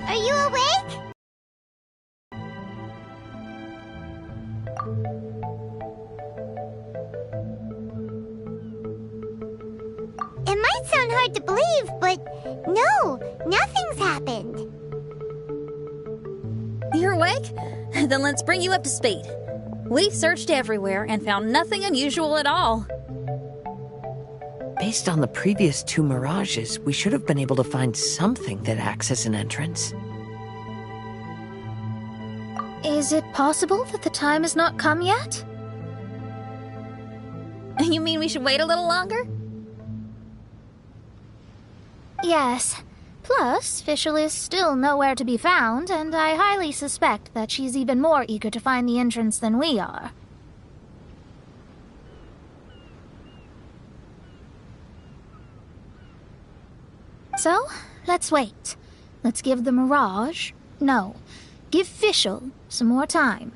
Are you awake? It might sound hard to believe, but no, nothing's happened. You're awake? Then let's bring you up to speed. We've searched everywhere and found nothing unusual at all. Based on the previous two mirages, we should have been able to find something that acts as an entrance. Is it possible that the time has not come yet? You mean we should wait a little longer? Yes. Plus, Fischl is still nowhere to be found, and I highly suspect that she's even more eager to find the entrance than we are. So, let's wait. Let's give the Mirage... No, give Fischl some more time.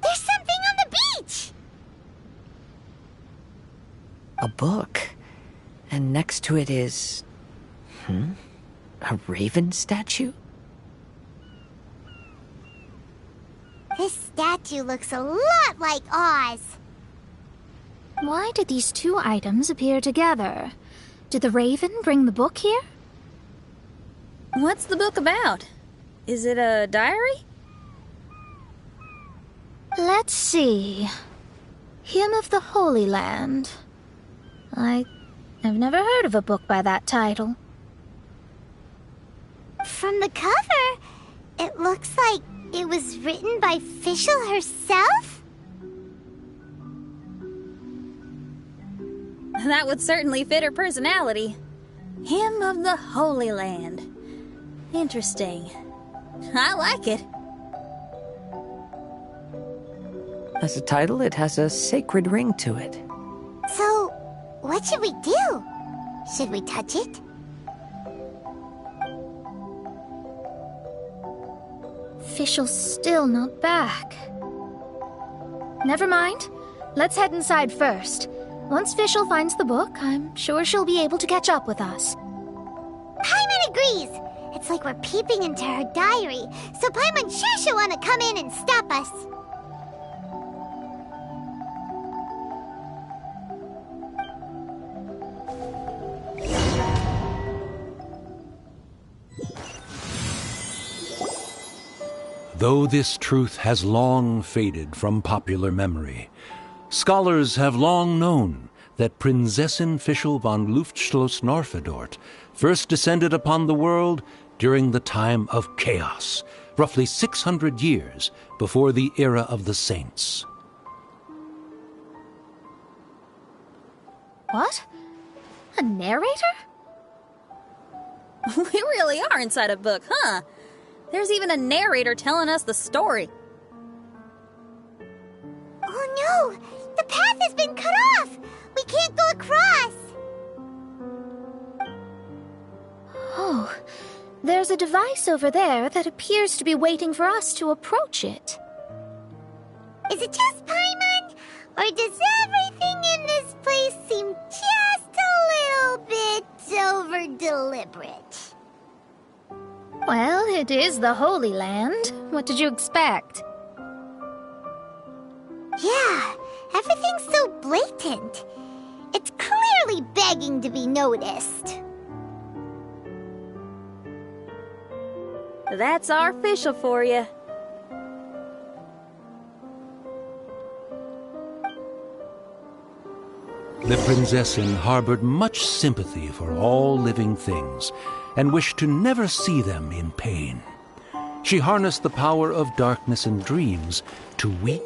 There's something on the beach! A book. And next to it is... a raven statue? This statue looks a lot like Oz. Why did these two items appear together? Did the raven bring the book here? What's the book about? Is it a diary? Let's see. Hymn of the Holy Land. I've never heard of a book by that title. From the cover, it looks like it was written by Fischl herself? That would certainly fit her personality. Hymn of the Holy Land. Interesting. I like it. As a title, it has a sacred ring to it. So, what should we do? Should we touch it? Fischl's still not back. Never mind. Let's head inside first. Once Fischl finds the book, I'm sure she'll be able to catch up with us. Paimon agrees! It's like we're peeping into her diary, so Paimon's sure she'll want to come in and stop us. Though this truth has long faded from popular memory, scholars have long known that Prinzessin Fischl von Luftschloss-Norfedort first descended upon the world during the time of chaos, roughly 600 years before the era of the saints. What? A narrator? We really are inside a book, huh? There's even a narrator telling us the story. Oh no! The path has been cut off! We can't go across! Oh, there's a device over there that appears to be waiting for us to approach it. Is it just Paimon? Or does everything in this place seem just a little bit over-deliberate? Well, it is the Holy Land. What did you expect? Yeah, everything's so blatant. It's clearly begging to be noticed. That's our Fischl for you. The Prinzessin harbored much sympathy for all living things and wished to never see them in pain. She harnessed the power of darkness and dreams to weep.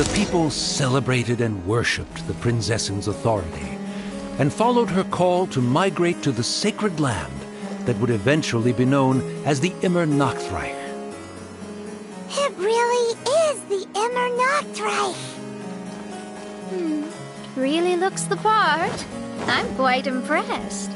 the people celebrated and worshipped the princess's authority, and followed her call to migrate to the sacred land that would eventually be known as the Immer Nachtreich. It really is the Immer Nachtreich. Really looks the part. I'm quite impressed.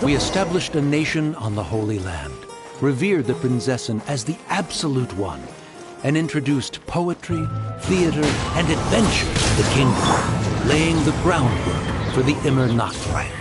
We established a nation on the Holy Land, revered the Prinzessin as the absolute one, and introduced poetry, theater, and adventure to the kingdom, laying the groundwork for the Immer Nachtreich.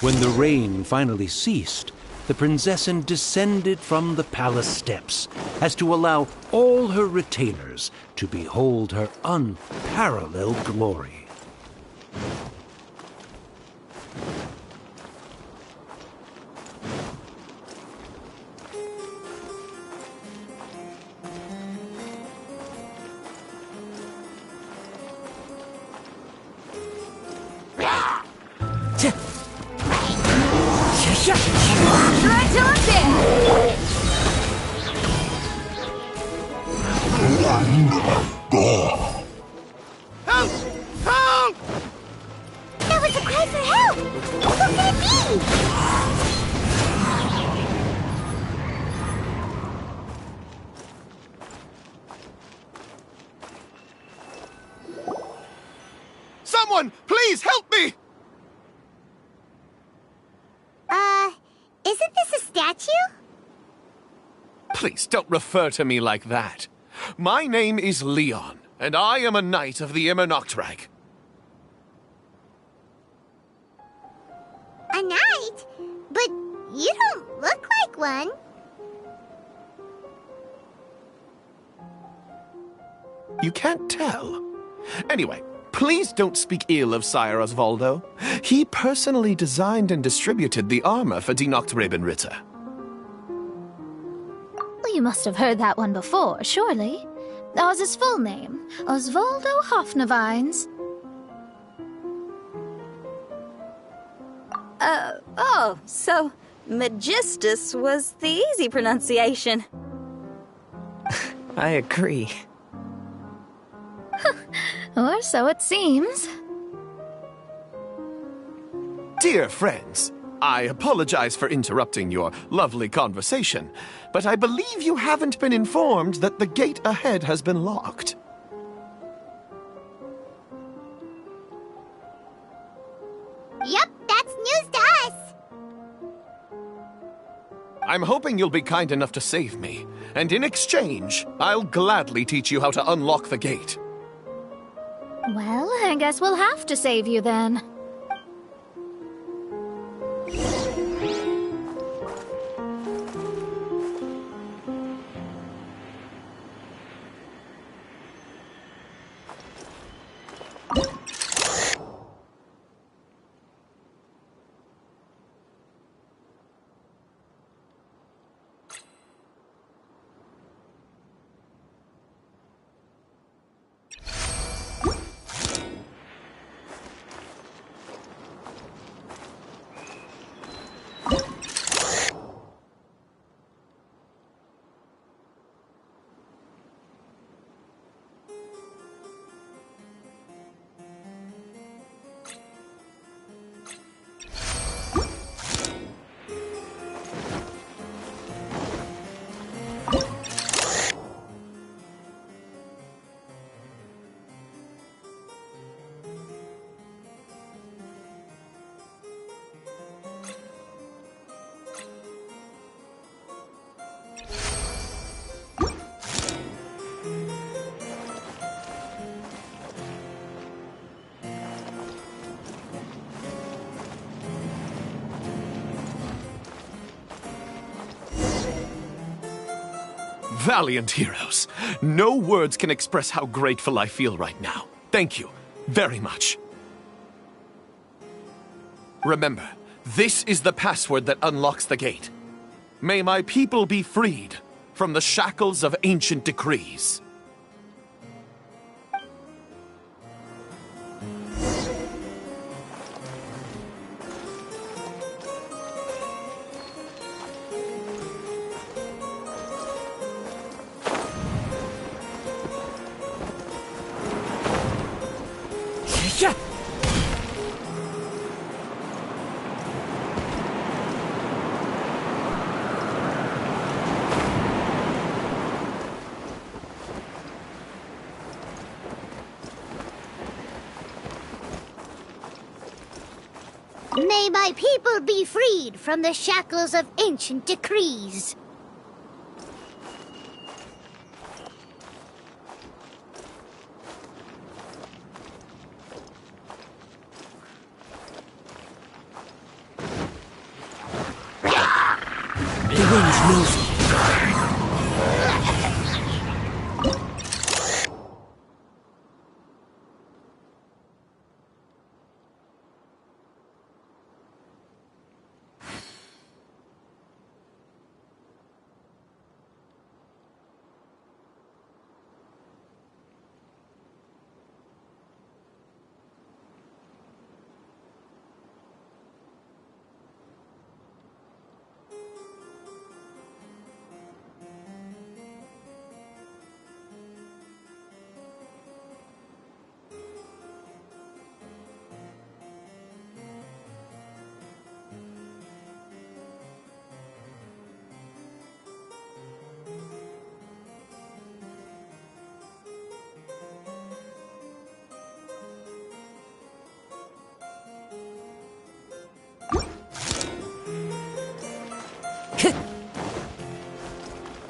When the rain finally ceased, the Prinzessin descended from the palace steps as to allow all her retainers to behold her unparalleled glory. Right till I'm dead! Help! Help! That was a cry for help! Who could it be? Someone, please help me! Isn't this a statue? Please don't refer to me like that. My name is Leon, and I am a knight of the Immernachtreich. A knight? But you don't look like one. You can't tell. Anyway, please don't speak ill of Sire Osvaldo. He personally designed and distributed the armor for Die Nachtrebenritter. Well, you must have heard that one before, surely. Oz's full name, Osvaldo Hofnavines. Oh, so Magistus was the easy pronunciation. I agree. Or so it seems. Dear friends, I apologize for interrupting your lovely conversation, but I believe you haven't been informed that the gate ahead has been locked. Yep, that's news to us. I'm hoping you'll be kind enough to save me, and in exchange, I'll gladly teach you how to unlock the gate. Well, I guess we'll have to save you then. Valiant heroes. No words can express how grateful I feel right now. Thank you very much. Remember, this is the password that unlocks the gate. May my people be freed from the shackles of ancient decrees. Yeah. May my people be freed from the shackles of ancient decrees. Orange nosy.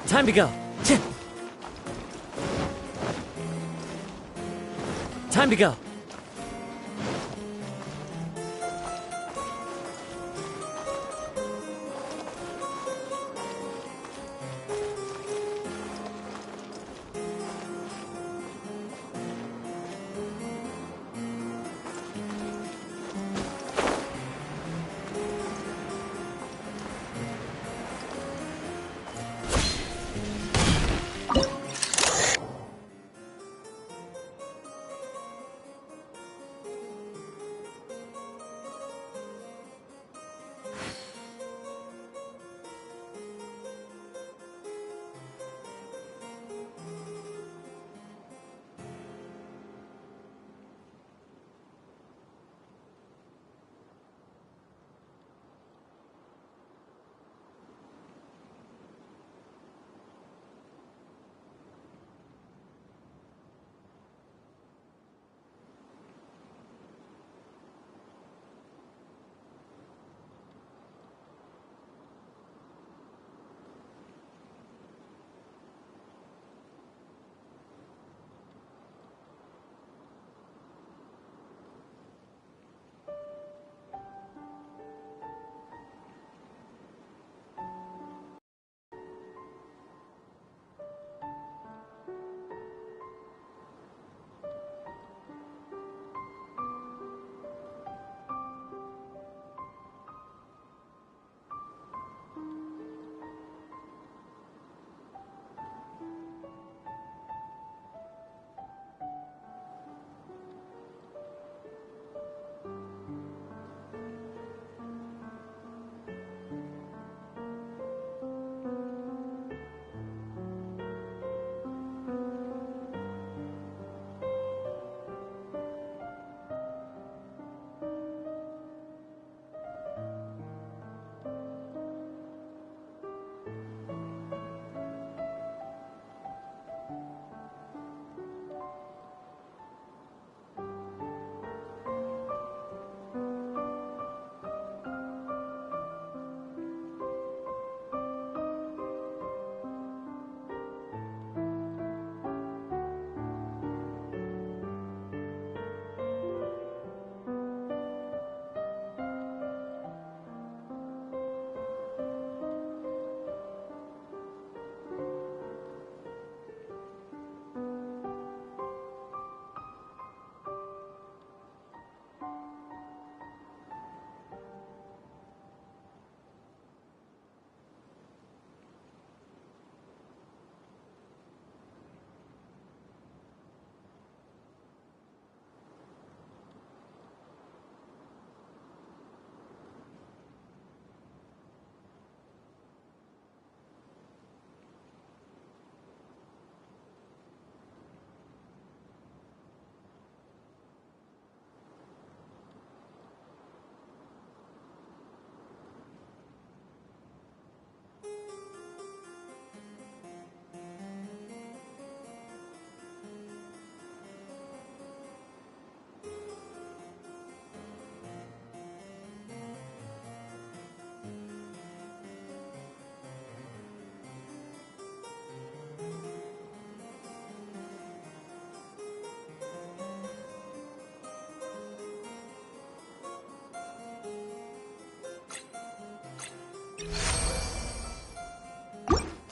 Time to go. Time to go.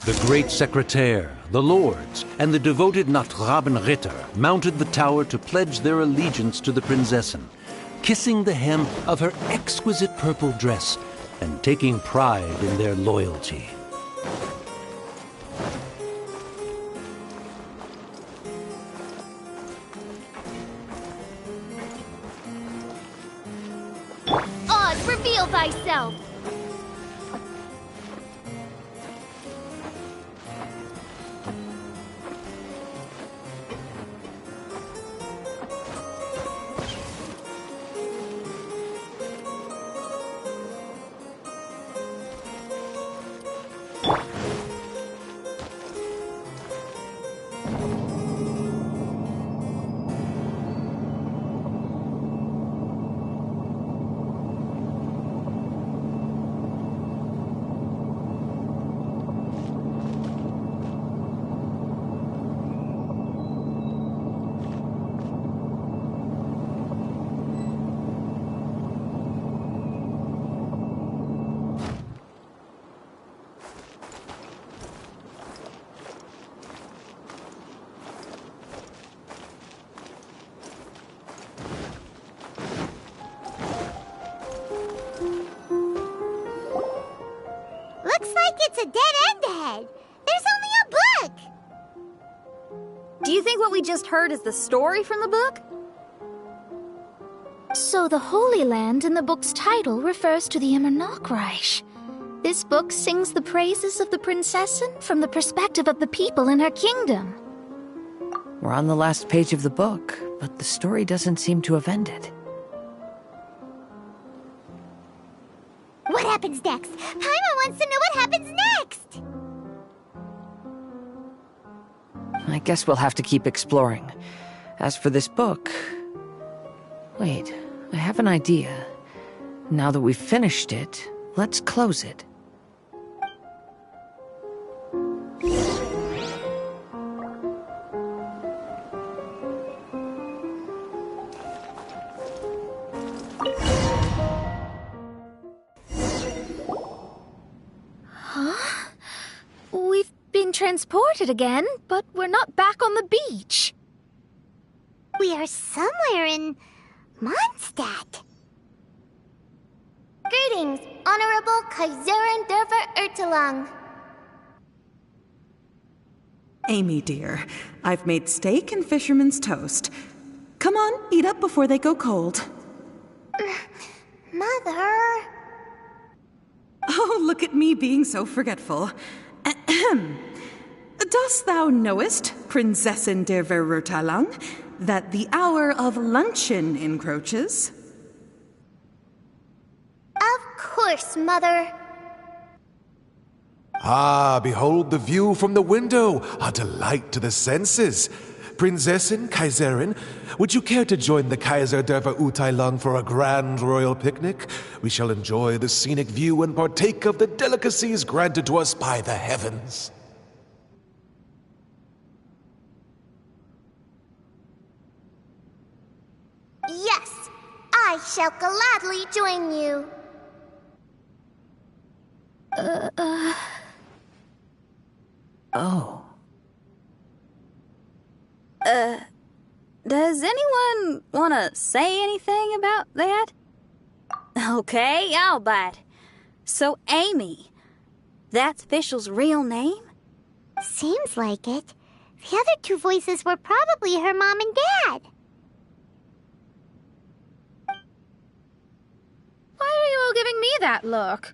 The great secretaire, the lords, and the devoted Ritter mounted the tower to pledge their allegiance to the Prinzessin, kissing the hem of her exquisite purple dress and taking pride in their loyalty. Oz, reveal thyself! Looks like it's a dead end ahead. There's only a book. Do you think what we just heard is the story from the book? So the Holy Land in the book's title refers to the Immernachtreich. This book sings the praises of the Prinzessin from the perspective of the people in her kingdom. We're on the last page of the book, but the story doesn't seem to have ended. What happens next? Paimon wants to know what happens next! I guess we'll have to keep exploring. As for this book... Wait, I have an idea. Now that we've finished it, let's close it. We've been transported again, but we're not back on the beach. We are somewhere in Mondstadt. Greetings, Honorable Kaiserin Derver Ertelang. Amy, dear, I've made steak and fisherman's toast. Come on, eat up before they go cold. Mother... Oh, look at me being so forgetful. Ahem. Dost thou knowest, Prinzessin der Verurteilung, that the hour of luncheon encroaches? Of course, Mother. Ah, behold the view from the window, a delight to the senses. Prinzessin, Kaiserin, would you care to join the Kaiser der Verurteilung for a grand royal picnic? We shall enjoy the scenic view and partake of the delicacies granted to us by the heavens. Yes, I shall gladly join you. Oh. Does anyone want to say anything about that? Okay, I'll bite. So, Amy, that's Fischl's real name? Seems like it. The other two voices were probably her mom and dad. Why are you all giving me that look?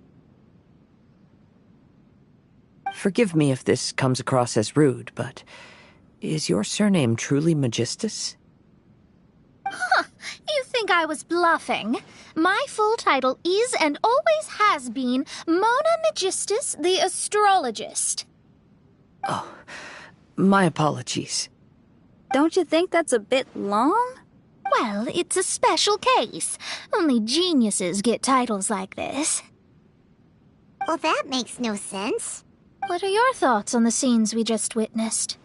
Forgive me if this comes across as rude, but is your surname truly Magistus? You think I was bluffing? My full title is and always has been Mona Magistus the Astrologist. Oh, my apologies. Don't you think that's a bit long? Well, it's a special case. Only geniuses get titles like this. Well, that makes no sense. What are your thoughts on the scenes we just witnessed?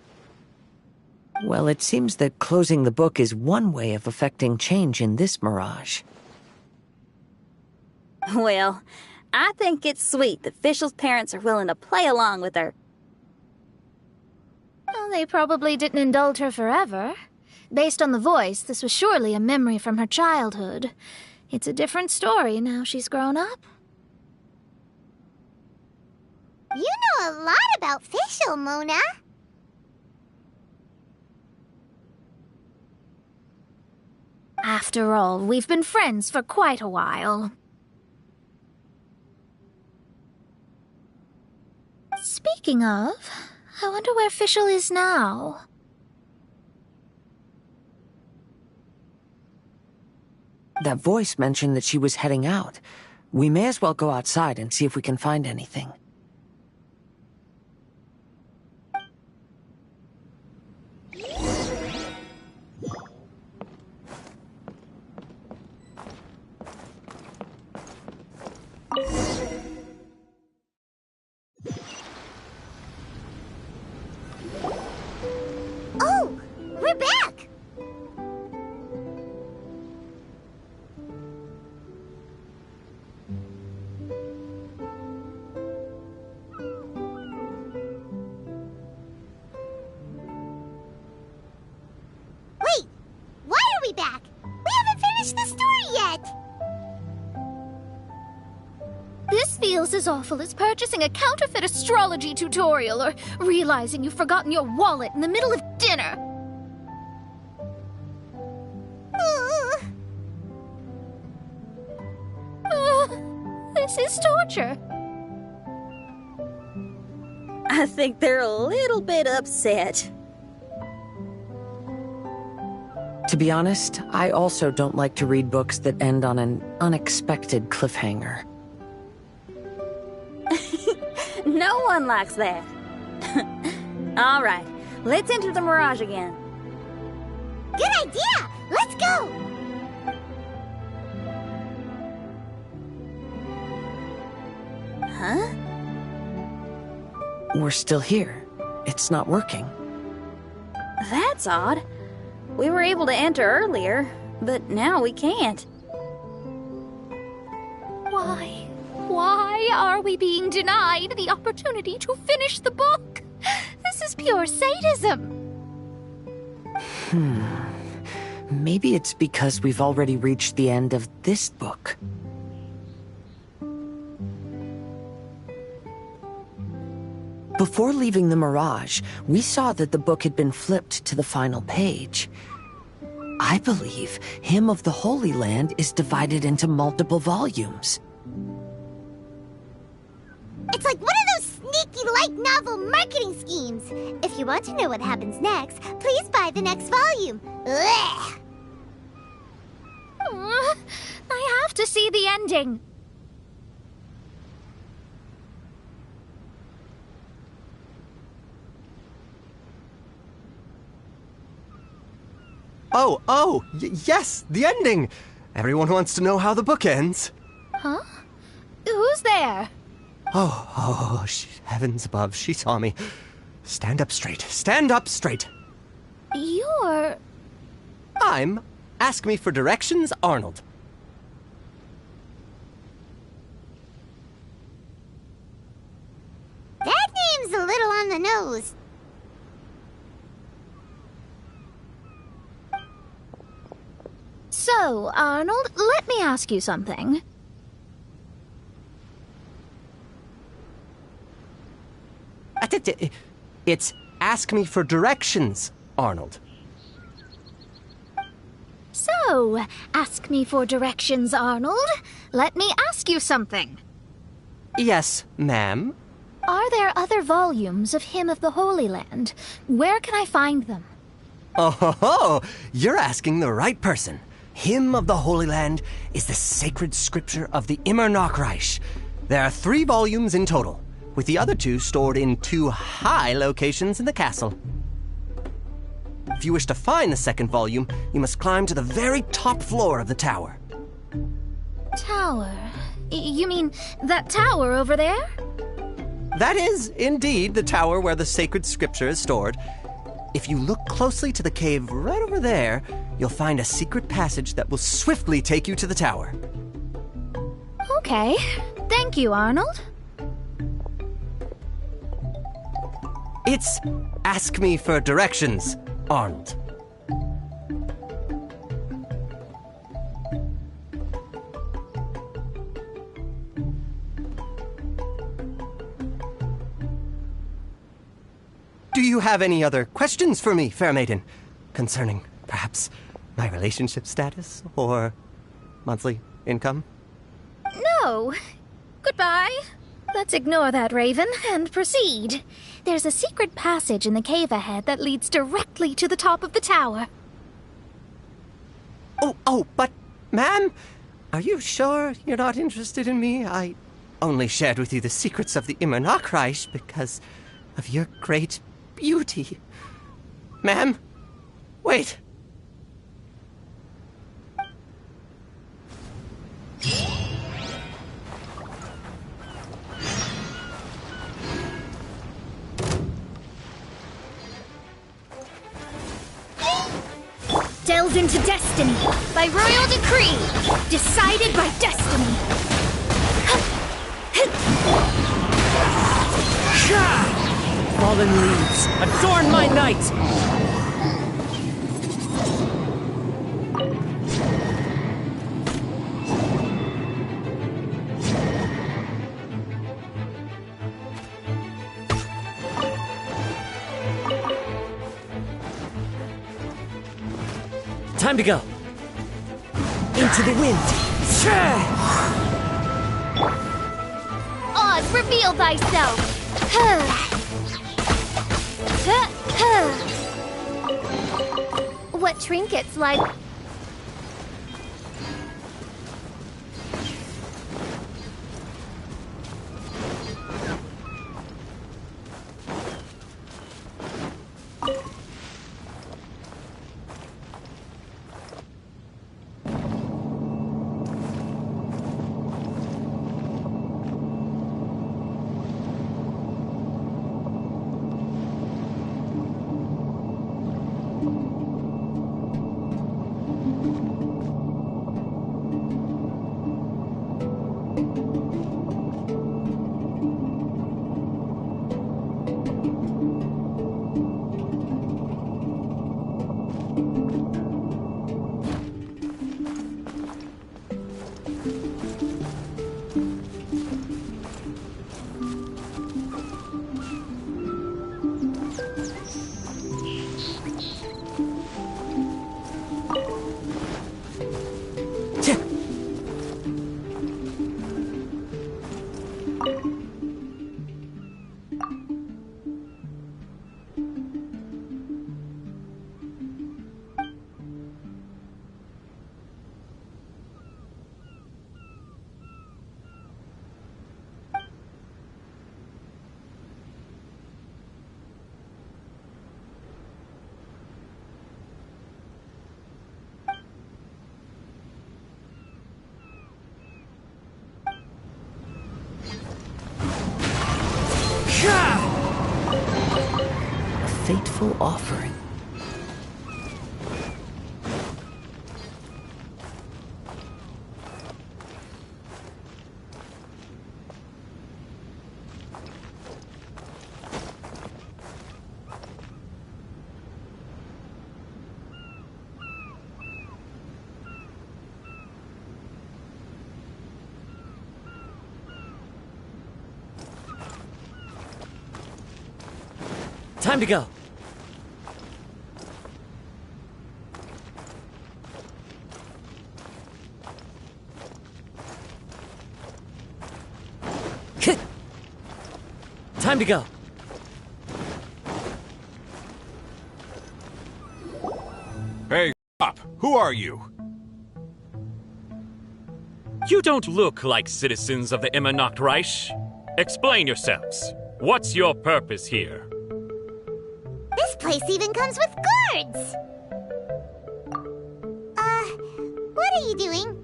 Well, it seems that closing the book is one way of effecting change in this mirage. Well, I think it's sweet that Fischl's parents are willing to play along with her Well, they probably didn't indulge her forever. Based on the voice, this was surely a memory from her childhood. It's a different story now she's grown up. You know a lot about Fischl, Mona. After all, we've been friends for quite a while. Speaking of, I wonder where Fischl is now. That voice mentioned that she was heading out. We may as well go outside and see if we can find anything. Oh, we're back! Wait, why are we back? We haven't finished the story yet! This feels as awful as purchasing a counterfeit astrology tutorial or realizing you've forgotten your wallet in the middle of dinner. This is torture. I think they're a little bit upset. To be honest, I also don't like to read books that end on an unexpected cliffhanger. No one likes that. All right, let's enter the Mirage again. Good idea! Let's go! Huh? We're still here. It's not working. That's odd. We were able to enter earlier, but now we can't. Why? Why are we being denied the opportunity to finish the book? This is pure sadism. Maybe it's because we've already reached the end of this book. Before leaving the Mirage, we saw that the book had been flipped to the final page. I believe Hymn of the Holy Land is divided into multiple volumes. It's like one of those sneaky light novel marketing schemes. If you want to know what happens next, please buy the next volume. Ugh. I have to see the ending. Yes, the ending! Everyone wants to know how the book ends. Huh? Who's there? Heavens above, she saw me. Stand up straight, stand up straight. You're... I'm Ask Me for Directions, Arnold. That name's a little on the nose. So, Arnold, let me ask you something. It's Ask Me for Directions, Arnold. So, ask me for directions, Arnold. Let me ask you something. Yes, ma'am. Are there other volumes of Hymn of the Holy Land? Where can I find them? Oh, you're asking the right person. Hymn of the Holy Land is the sacred scripture of the Immer Nachreich. There are 3 volumes in total, with the other 2 stored in 2 high locations in the castle. If you wish to find the second volume, you must climb to the very top floor of the tower. Tower? You mean that tower over there? That is, indeed, the tower where the sacred scripture is stored. If you look closely to the cave right over there, you'll find a secret passage that will swiftly take you to the tower. Okay. Thank you, Arnold. It's ask me for directions, Arnold. Do you have any other questions for me, fair maiden? Concerning, perhaps, my relationship status or monthly income? No. Goodbye. Let's ignore that, Raven, and proceed. There's a secret passage in the cave ahead that leads directly to the top of the tower. But, ma'am, are you sure you're not interested in me? I only shared with you the secrets of the Immernachtreich because of your great beauty. Ma'am, wait. Delve into destiny by royal decree, decided by destiny. Fallen leaves, adorn my night! Time to go. Into the wind. Oz, reveal thyself. What trinkets like... Fateful offering. Time to go. Time to go. Hey, up! Who are you? You don't look like citizens of the Immernachtreich. Explain yourselves. What's your purpose here? This place even comes with guards! What are you doing?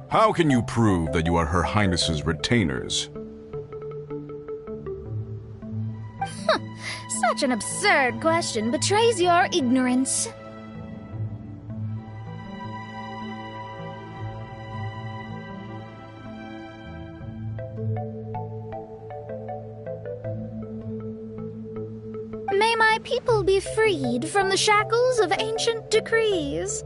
How can you prove that you are Her Highness's retainers? Such an absurd question betrays your ignorance. my people be freed from the shackles of ancient decrees.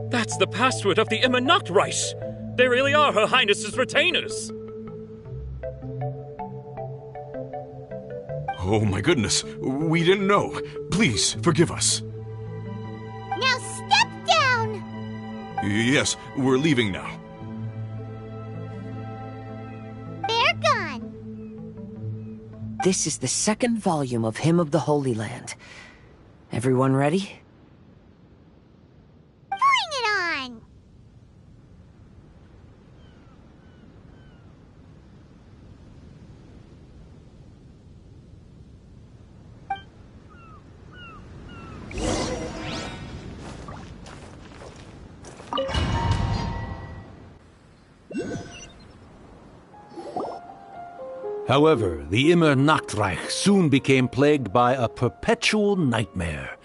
That's the password of the Immernachtreich. They really are Her Highness's retainers. Oh my goodness, we didn't know. Please, forgive us. Now step down! Yes, we're leaving now. They're gone. This is the second volume of Hymn of the Holy Land. Everyone ready? Bring it on! However, the Immernachtreich soon became plagued by a perpetual nightmare.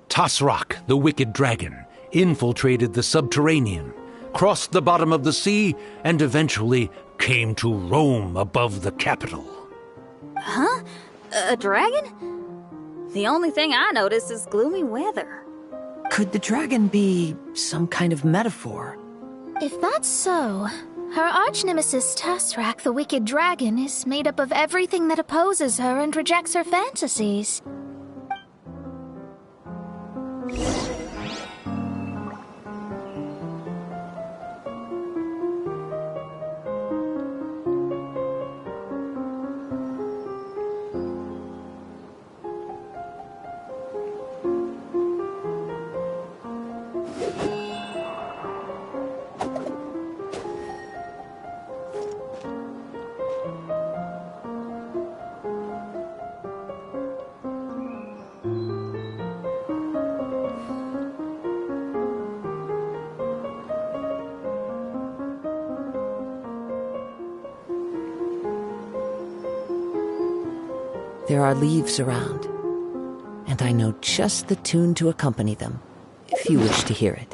Tasrak, the wicked dragon, infiltrated the subterranean, crossed the bottom of the sea, and eventually came to roam above the capital. Huh? A dragon? The only thing I notice is gloomy weather. Could the dragon be some kind of metaphor? If that's so, her arch-nemesis Tasrak, the wicked dragon, is made up of everything that opposes her and rejects her fantasies. There are leaves around, and I know just the tune to accompany them, if you wish to hear it.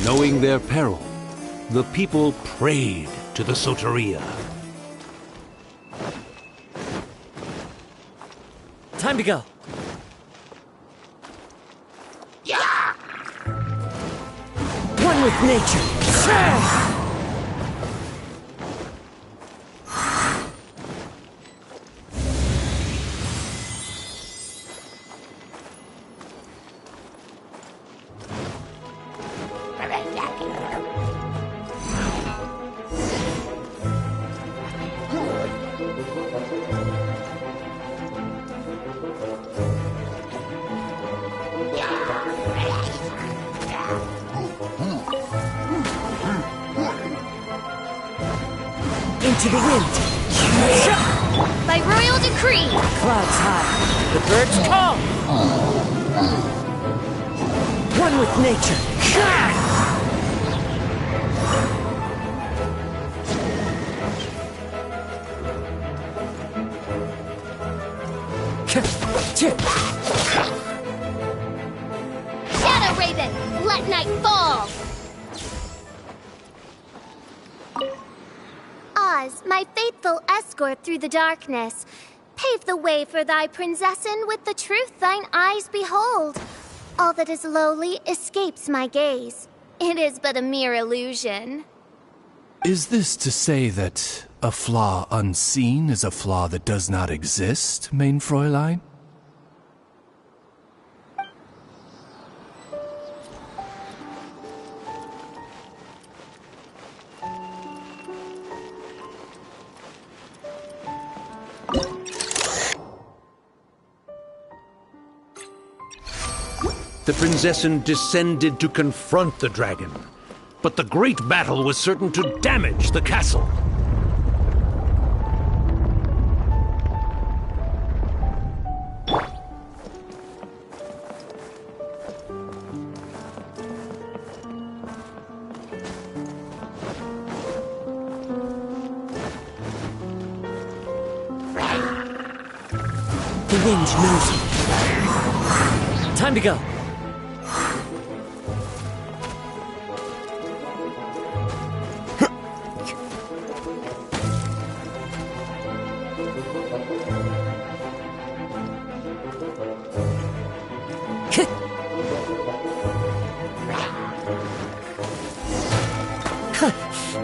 Knowing their peril, the people prayed to the Soteria. Time to go. One with nature. Into the wind. By royal decree. Clouds high. The birds call. One with nature. Shadow Raven, let night fall! Oz, my faithful escort through the darkness, pave the way for thy princessin with the truth thine eyes behold. All that is lowly escapes my gaze. It is but a mere illusion. Is this to say that a flaw unseen is a flaw that does not exist, mein Fräulein? The Princessin descended to confront the dragon, but the great battle was certain to damage the castle. The wind knows me. Time to go.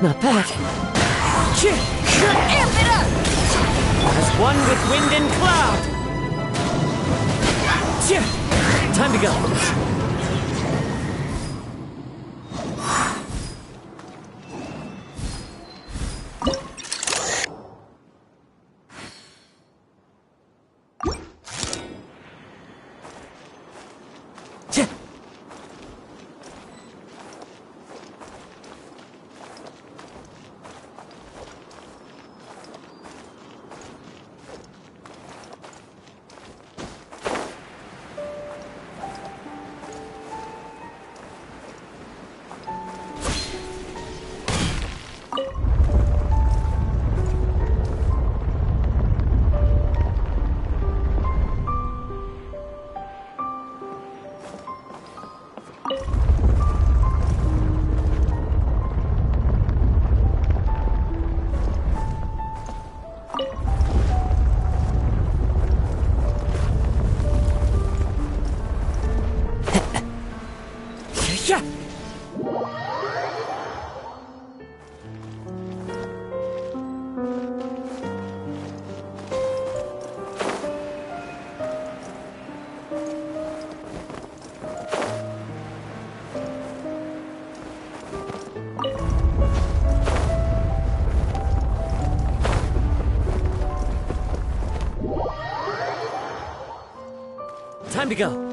Not bad. Amp it up! As one with wind and cloud. Time to go. Time to go.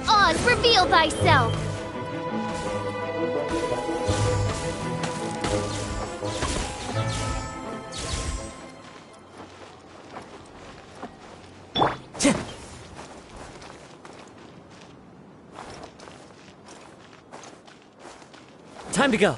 Oz, reveal thyself! Time to go.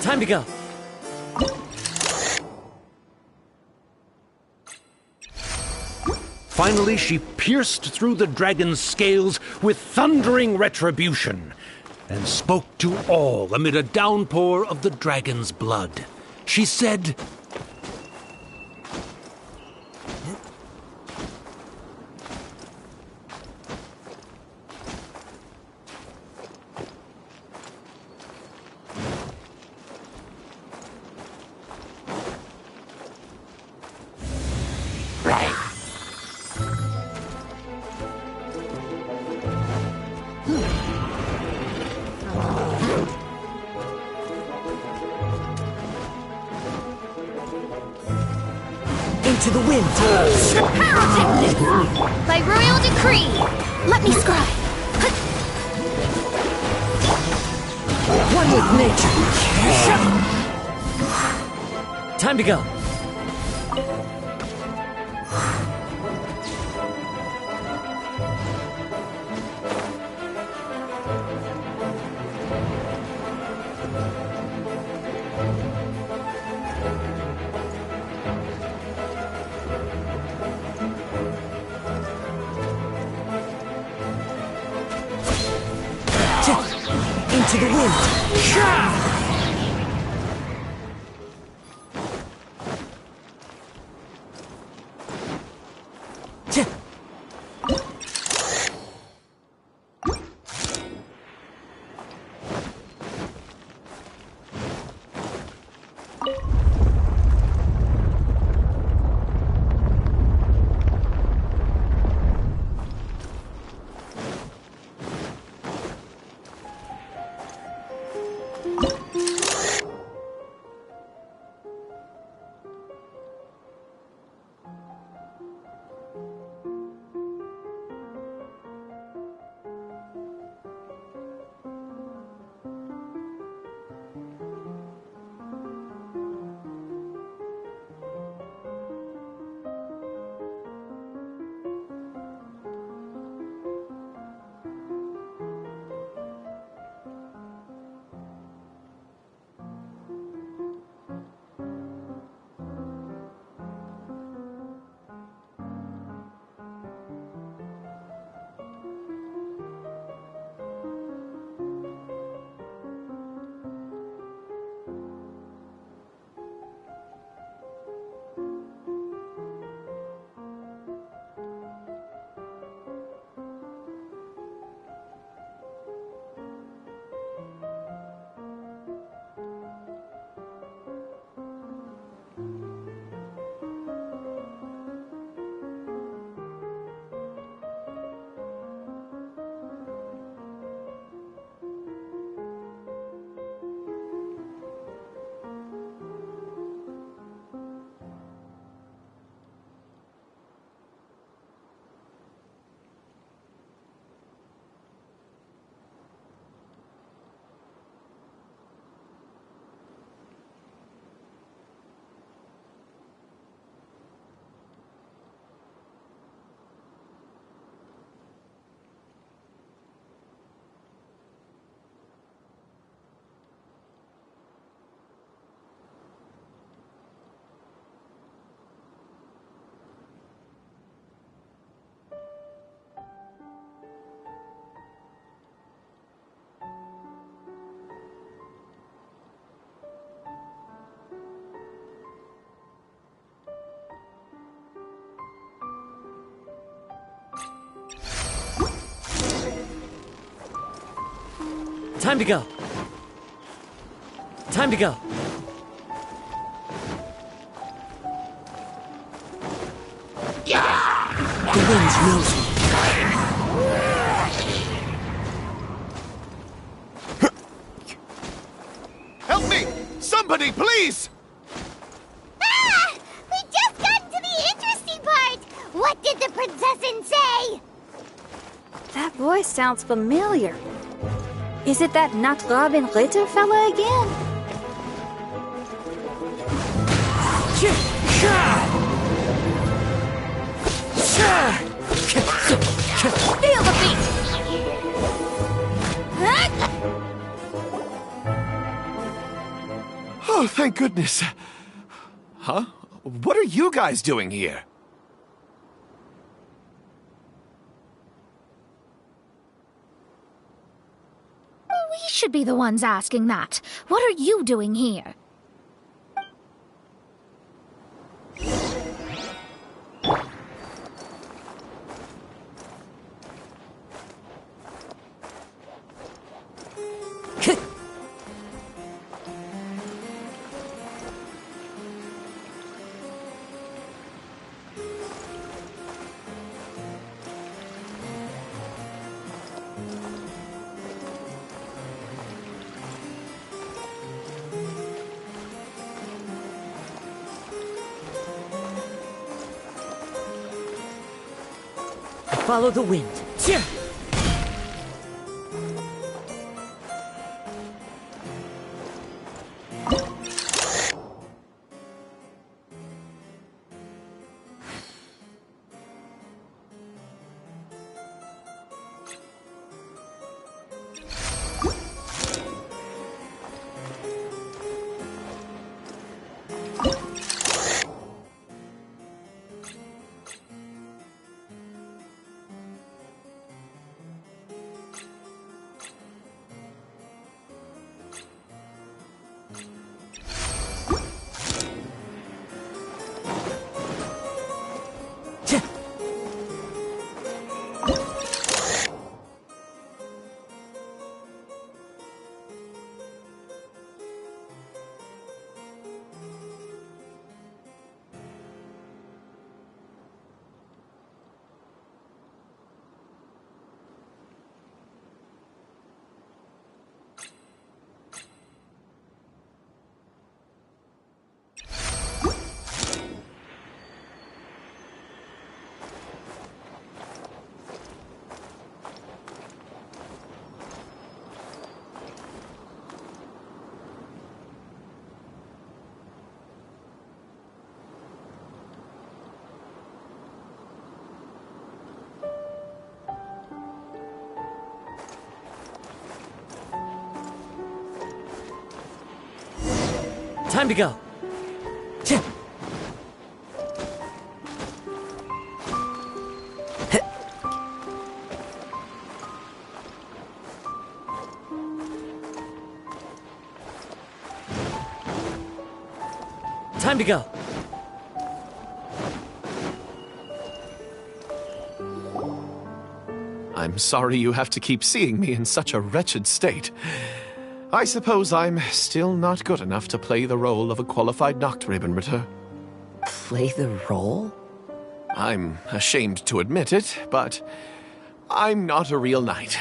Time to go. Finally, she pierced through the dragon's scales with thundering retribution and spoke to all amid a downpour of the dragon's blood. She said, Into the wind. By royal decree, let me scribe. One with nature. Time to go. Into the wind. Time to go. Time to go. The wind's nosy. Help me! Somebody, please! Ah! We just got to the interesting part! What did the princessin say? That voice sounds familiar. Is it that Not Robin Ritter fella again? Feel the beat! Oh, thank goodness. Huh? What are you guys doing here? We should be the ones asking that. What are you doing here? Follow the wind. Time to go. Time to go. I'm sorry you have to keep seeing me in such a wretched state. I suppose I'm still not good enough to play the role of a qualified Nachtrebenritter. Play the role? I'm ashamed to admit it, but I'm not a real knight.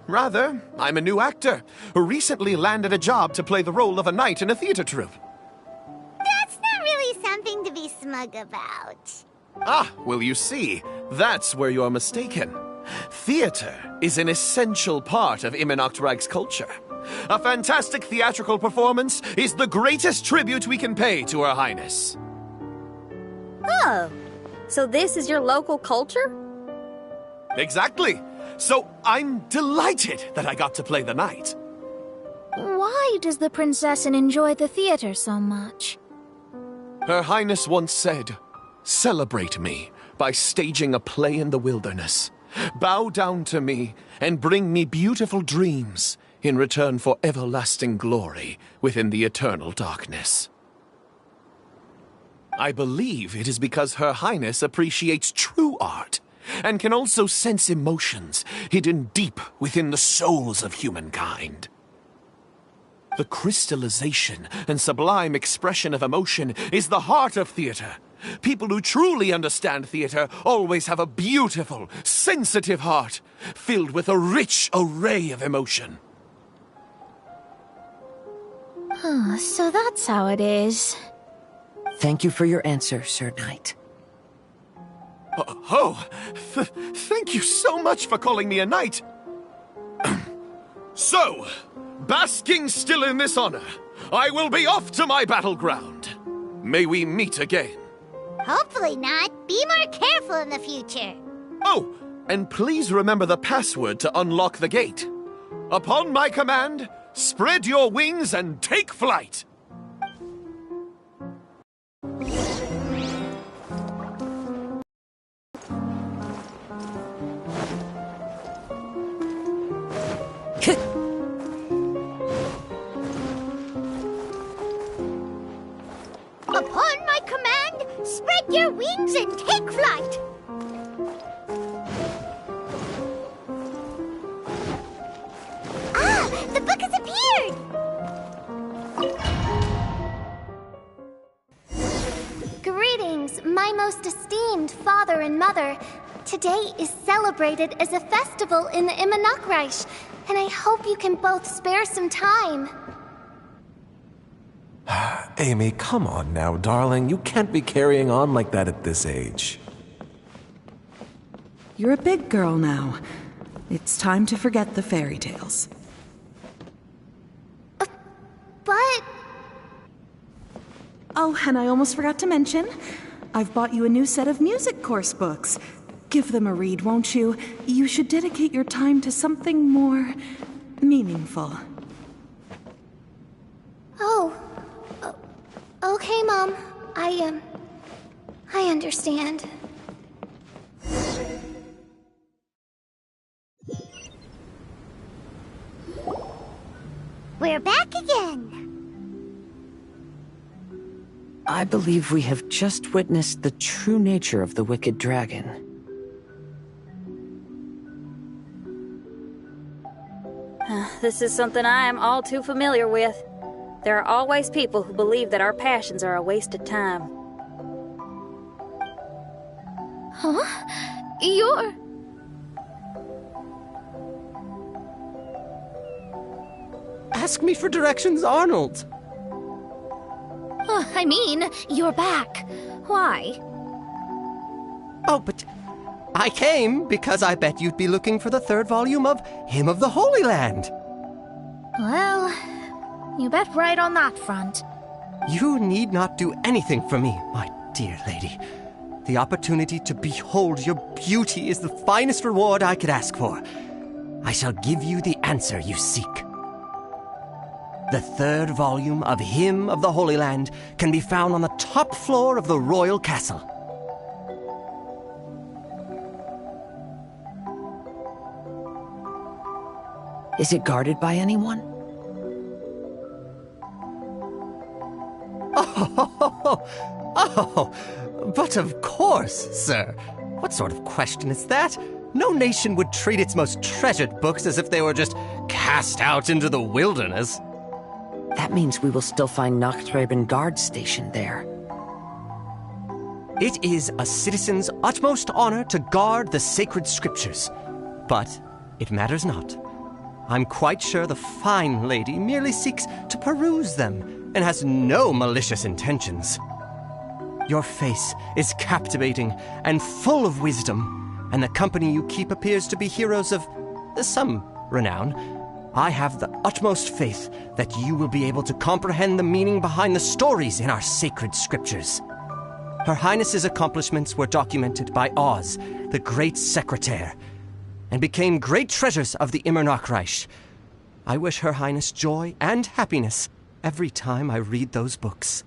Rather, I'm a new actor who recently landed a job to play the role of a knight in a theater troupe. That's not really something to be smug about. Ah, well, you see, that's where you're mistaken. Theater is an essential part of Immernachtreich's culture. A fantastic theatrical performance is the greatest tribute we can pay to Her Highness. Oh, so this is your local culture? Exactly. So I'm delighted that I got to play the knight. Why does the princessin enjoy the theater so much? Her Highness once said, "Celebrate me by staging a play in the wilderness. Bow down to me and bring me beautiful dreams in return for everlasting glory within the eternal darkness." I believe it is because Her Highness appreciates true art and can also sense emotions hidden deep within the souls of humankind. The crystallization and sublime expression of emotion is the heart of theater. People who truly understand theater always have a beautiful, sensitive heart, filled with a rich array of emotion. So that's how it is. Thank you for your answer, Sir Knight. Thank you so much for calling me a knight. So, basking still in this honor, I will be off to my battleground. May we meet again. Hopefully not. Be more careful in the future. Oh, and please remember the password to unlock the gate. Upon my command, spread your wings and take flight. Upon my command, spread your wings and take flight. Ah, the book has appeared! Greetings, my most esteemed father and mother. Today is celebrated as a festival in the Immernachtreich, and I hope you can both spare some time. Amy, come on now, darling. You can't be carrying on like that at this age. You're a big girl now. It's time to forget the fairy tales. But... Oh, and I almost forgot to mention, I've bought you a new set of music course books. Give them a read, won't you? You should dedicate your time to something more meaningful. Oh. Okay, Mom. I understand. We're back again. I believe we have just witnessed the true nature of the wicked dragon. This is something I am all too familiar with. There are always people who believe that our passions are a waste of time. Huh? You're... Ask me for directions, Arnold. I mean, you're back. Why? Oh, but I came because I bet you'd be looking for the third volume of Hymn of the Holy Land. Well, you bet right on that front. You need not do anything for me, my dear lady. The opportunity to behold your beauty is the finest reward I could ask for. I shall give you the answer you seek. The third volume of Hymn of the Holy Land can be found on the top floor of the royal castle. Is it guarded by anyone? But of course, sir. What sort of question is that? No nation would treat its most treasured books as if they were just cast out into the wilderness. That means we will still find Nachthreben guard stationed there. It is a citizen's utmost honor to guard the sacred scriptures. But it matters not. I'm quite sure the fine lady merely seeks to peruse them and has no malicious intentions. Your face is captivating and full of wisdom, and the company you keep appears to be heroes of some renown. I have the utmost faith that you will be able to comprehend the meaning behind the stories in our sacred scriptures. Her Highness's accomplishments were documented by Oz, the great secretaire, and became great treasures of the Immernachtreich. I wish Her Highness joy and happiness every time I read those books.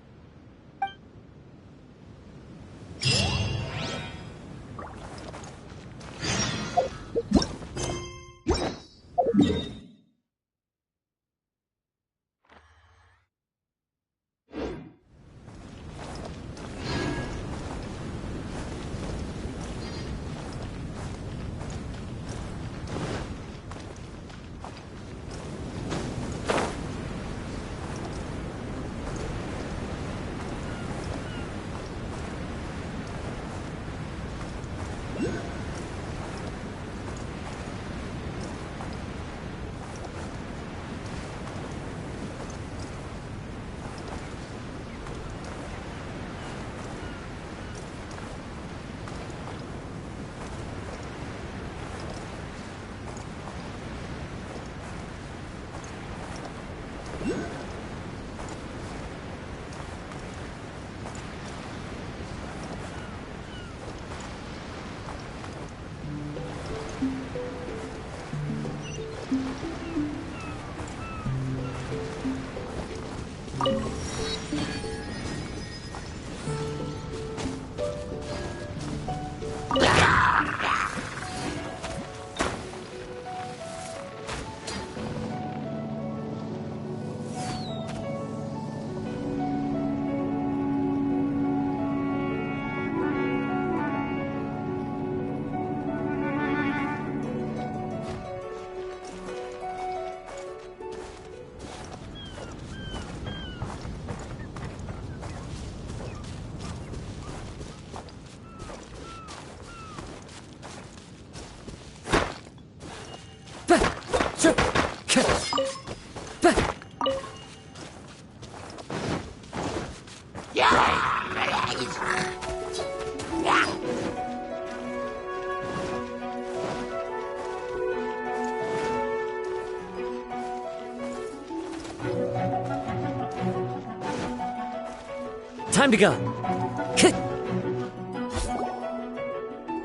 Time to go.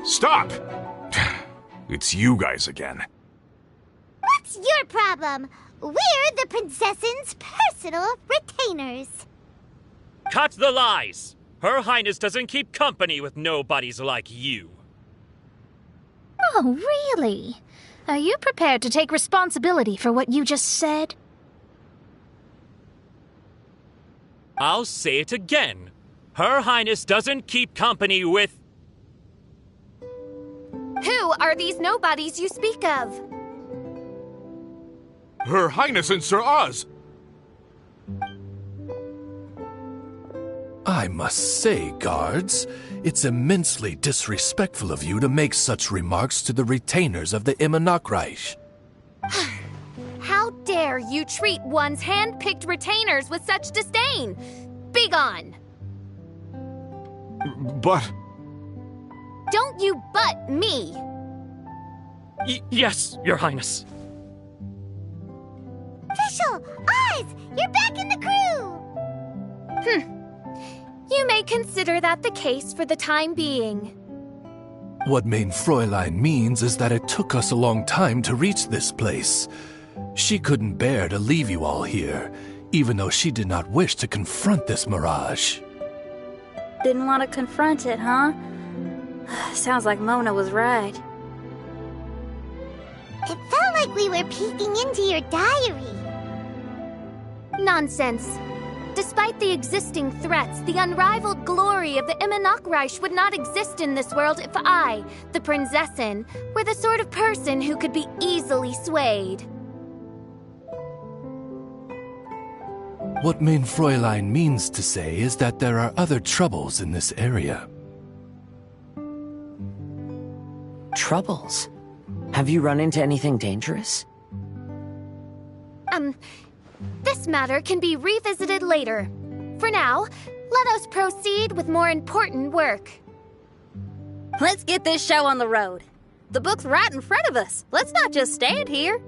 Stop! It's you guys again. What's your problem? We're the princess's personal retainers. Cut the lies! Her Highness doesn't keep company with nobodies like you. Oh, really? Are you prepared to take responsibility for what you just said? I'll say it again. Her Highness doesn't keep company with... Who are these nobodies you speak of? Her Highness and Sir Oz! I must say, guards, it's immensely disrespectful of you to make such remarks to the retainers of the Immernachtreich. How dare you treat one's hand-picked retainers with such disdain? Begone! But... Don't you butt me! Yes, Your Highness. Fischl! Oz! You're back in the crew! You may consider that the case for the time being. What Mein Fräulein means is that it took us a long time to reach this place. She couldn't bear to leave you all here, even though she did not wish to confront this mirage. Didn't want to confront it, huh? Sounds like Mona was right. It felt like we were peeking into your diary. Nonsense. Despite the existing threats, the unrivaled glory of the Immernachtreich would not exist in this world if I, the Prinzessin, were the sort of person who could be easily swayed. What Mein Fräulein means to say is that there are other troubles in this area. Troubles? Have you run into anything dangerous? This matter can be revisited later. For now, let us proceed with more important work. Let's get this show on the road. The book's right in front of us. Let's not just stand here.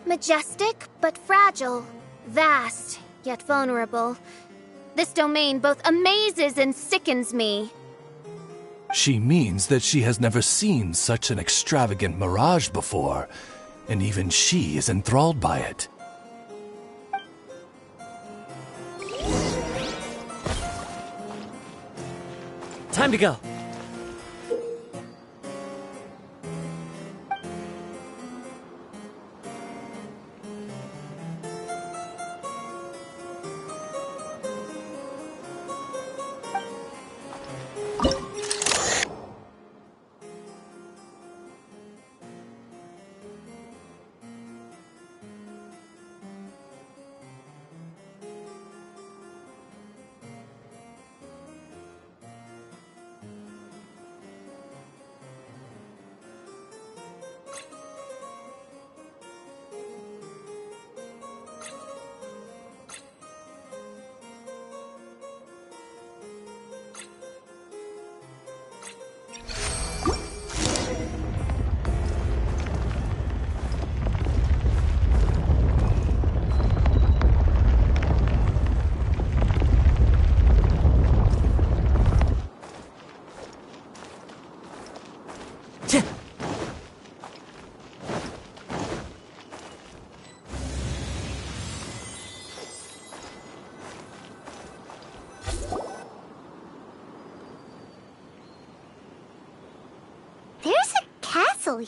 Majestic, but fragile. Vast, yet vulnerable. This domain both amazes and sickens me. She means that she has never seen such an extravagant mirage before, and even she is enthralled by it. Time to go.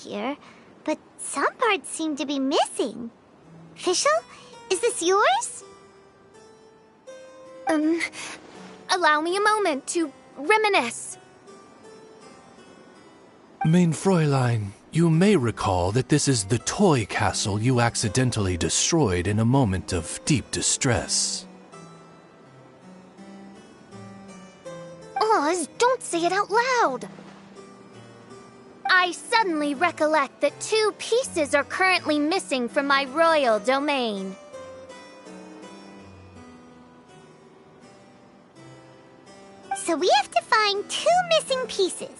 Here, but some parts seem to be missing. Fischl, is this yours? Allow me a moment to reminisce. Mein Fräulein, you may recall that this is the toy castle you accidentally destroyed in a moment of deep distress. Oz, don't say it out loud! I suddenly recollect that 2 pieces are currently missing from my royal domain. So we have to find 2 missing pieces.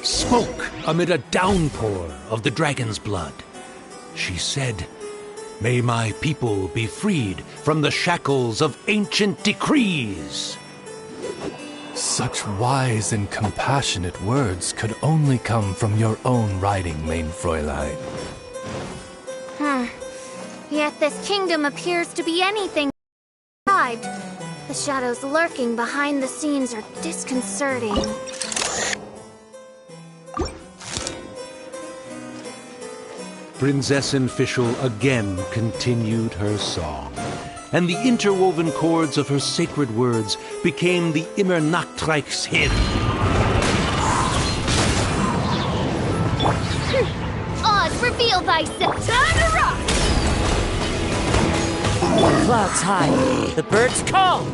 Spoke amid a downpour of the dragon's blood. She said, "May my people be freed from the shackles of ancient decrees." Such wise and compassionate words could only come from your own writing, mein Fräulein. Yet this kingdom appears to be anything described. The shadows lurking behind the scenes are disconcerting. Prinzessin Fischl again continued her song, and the interwoven chords of her sacred words became the Immernachtreich's hymn. Oz, reveal thyself! Time to rock! Clouds high, the birds call!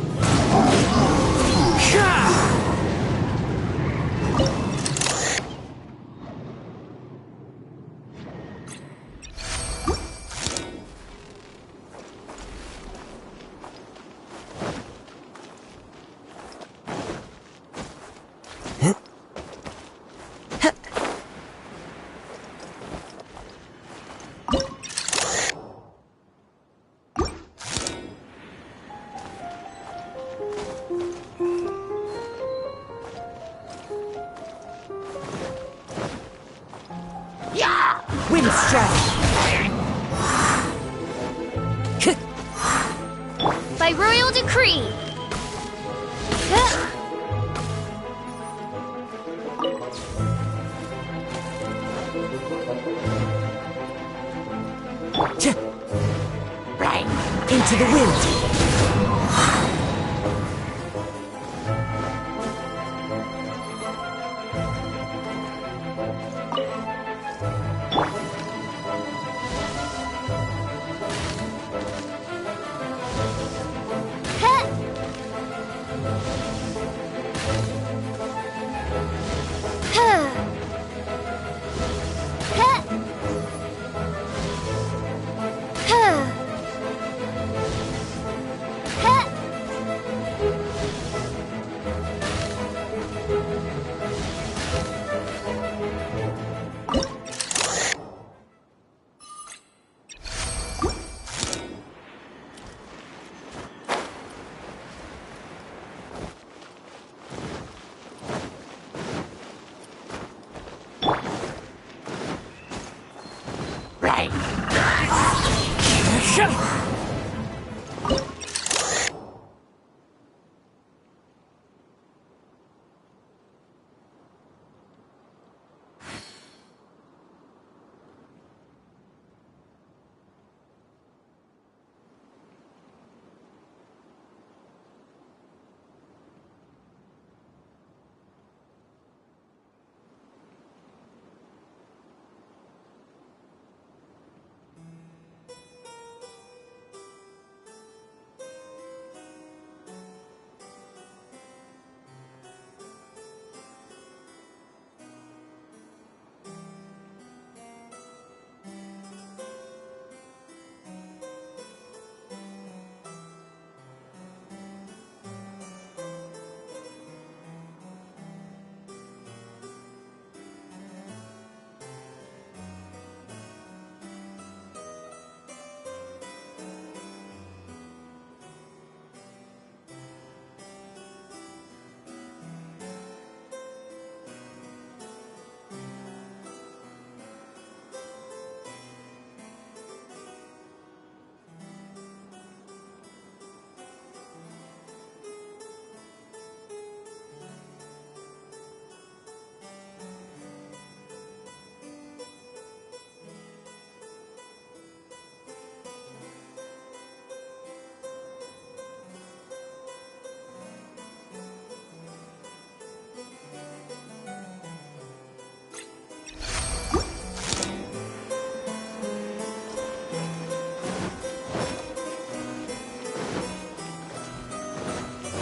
Wind strike! By royal decree! Right into the wind!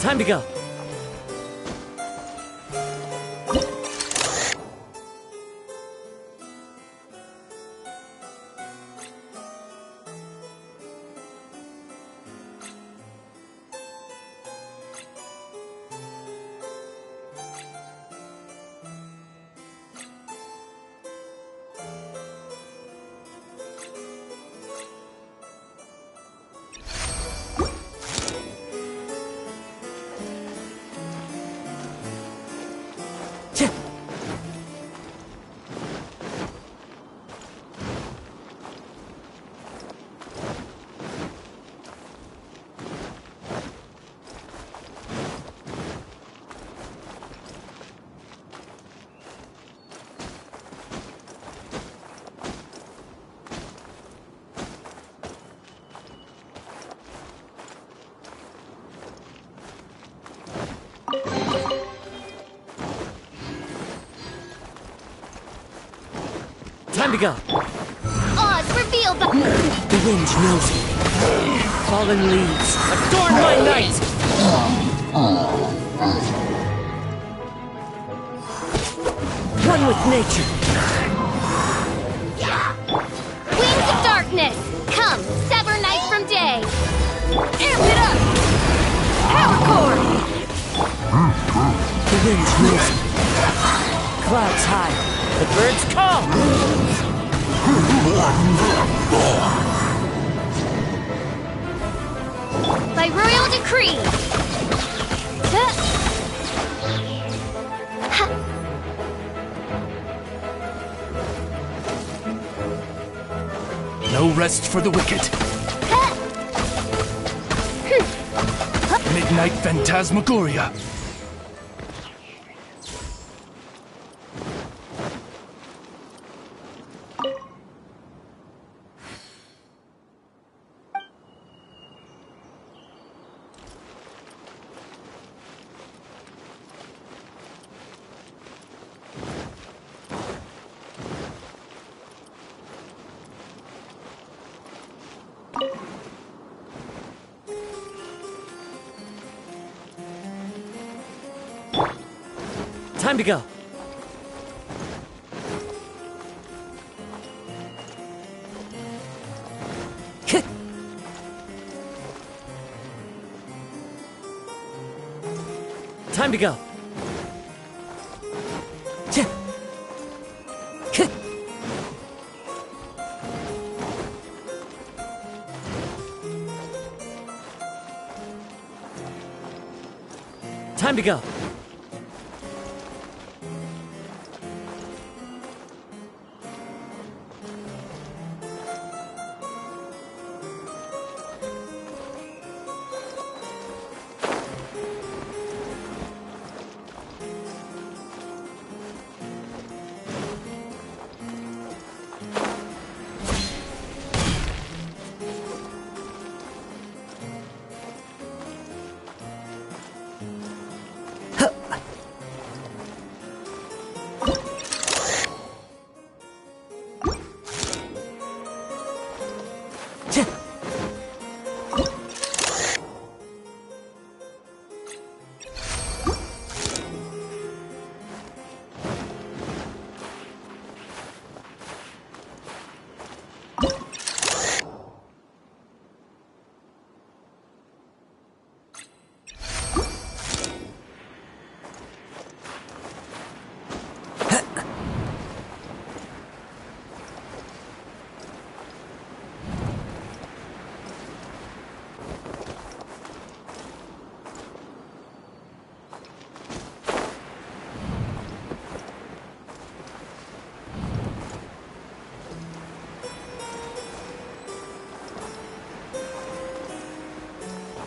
Time to go. Time to go. Oz, reveal the... The wind knows me. Fallen leaves, adorn my night! One with nature. Wings of darkness! Come, sever night from day! Amp it up! Power core! The wind knows me. Clouds high, the birds call! By royal decree! No rest for the wicked. Midnight Phantasmagoria. Time to go. Time to go. Time to go.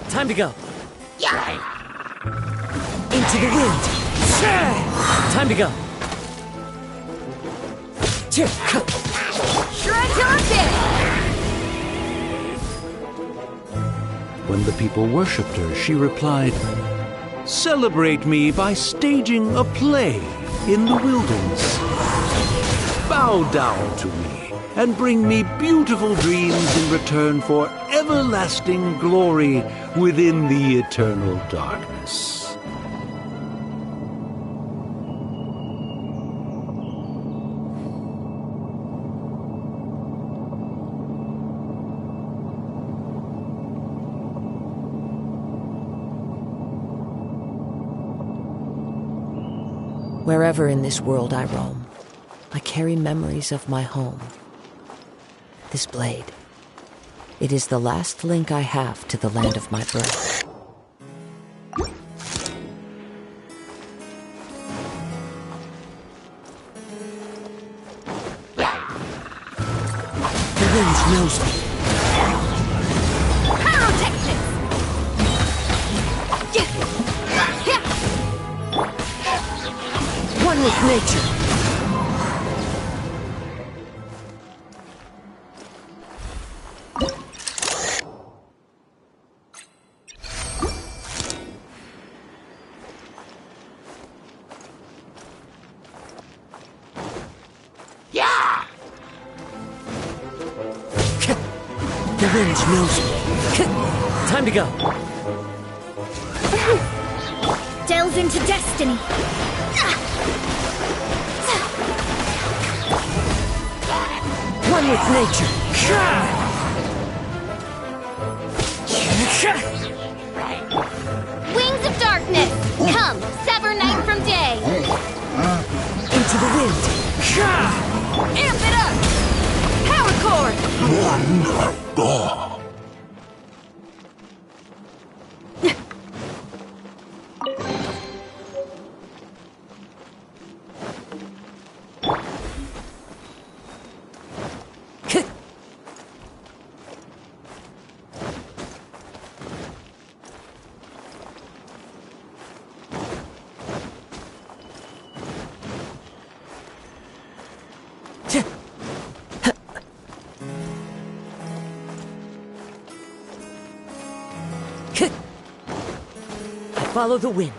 Time to go. Into the wind. Time to go. Shred your dead! When the people worshipped her, she replied, "Celebrate me by staging a play in the wilderness. Bow down to me and bring me beautiful dreams in return for everlasting glory within the eternal darkness. Wherever in this world I roam, I carry memories of my home. This blade, it is the last link I have to the land of my birth. The wind knows me. One with nature. The wind knows me. Time to go. Delve into destiny. One with nature. Wings of darkness! Come, sever night from day! Into the wind. Amp it up! Power core! Follow the wind.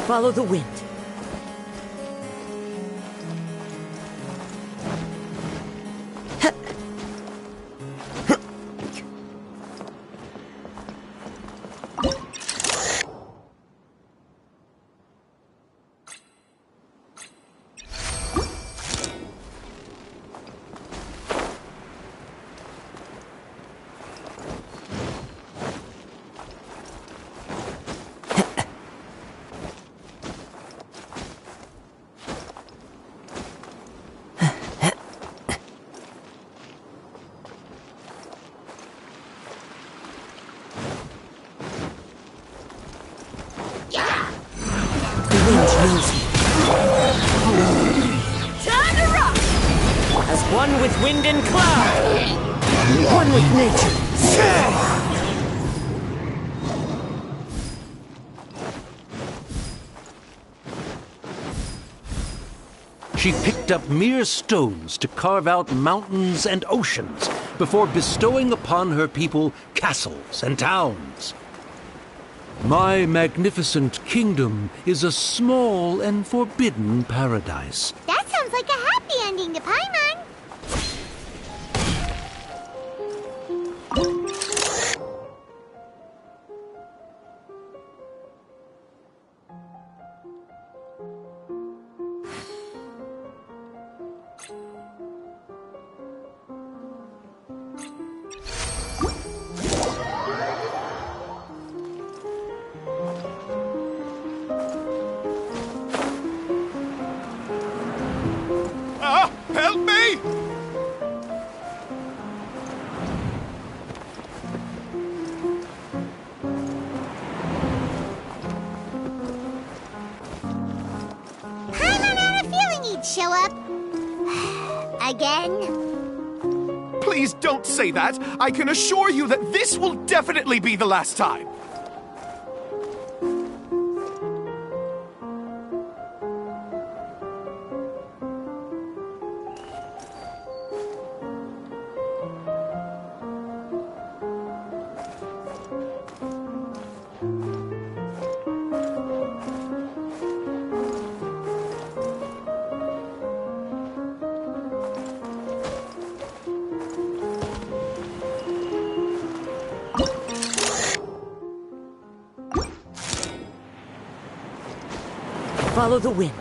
Follow the wind. wind knows me. Time to rock! As one with wind and cloud. One with nature. She picked up mere stones to carve out mountains and oceans before bestowing upon her people castles and towns. My magnificent kingdom is a small and forbidden paradise. That sounds like a happy ending to Paimon. Help me! Paimon had a feeling he'd show up. Again? Please don't say that. I can assure you that this will definitely be the last time. Follow the wind.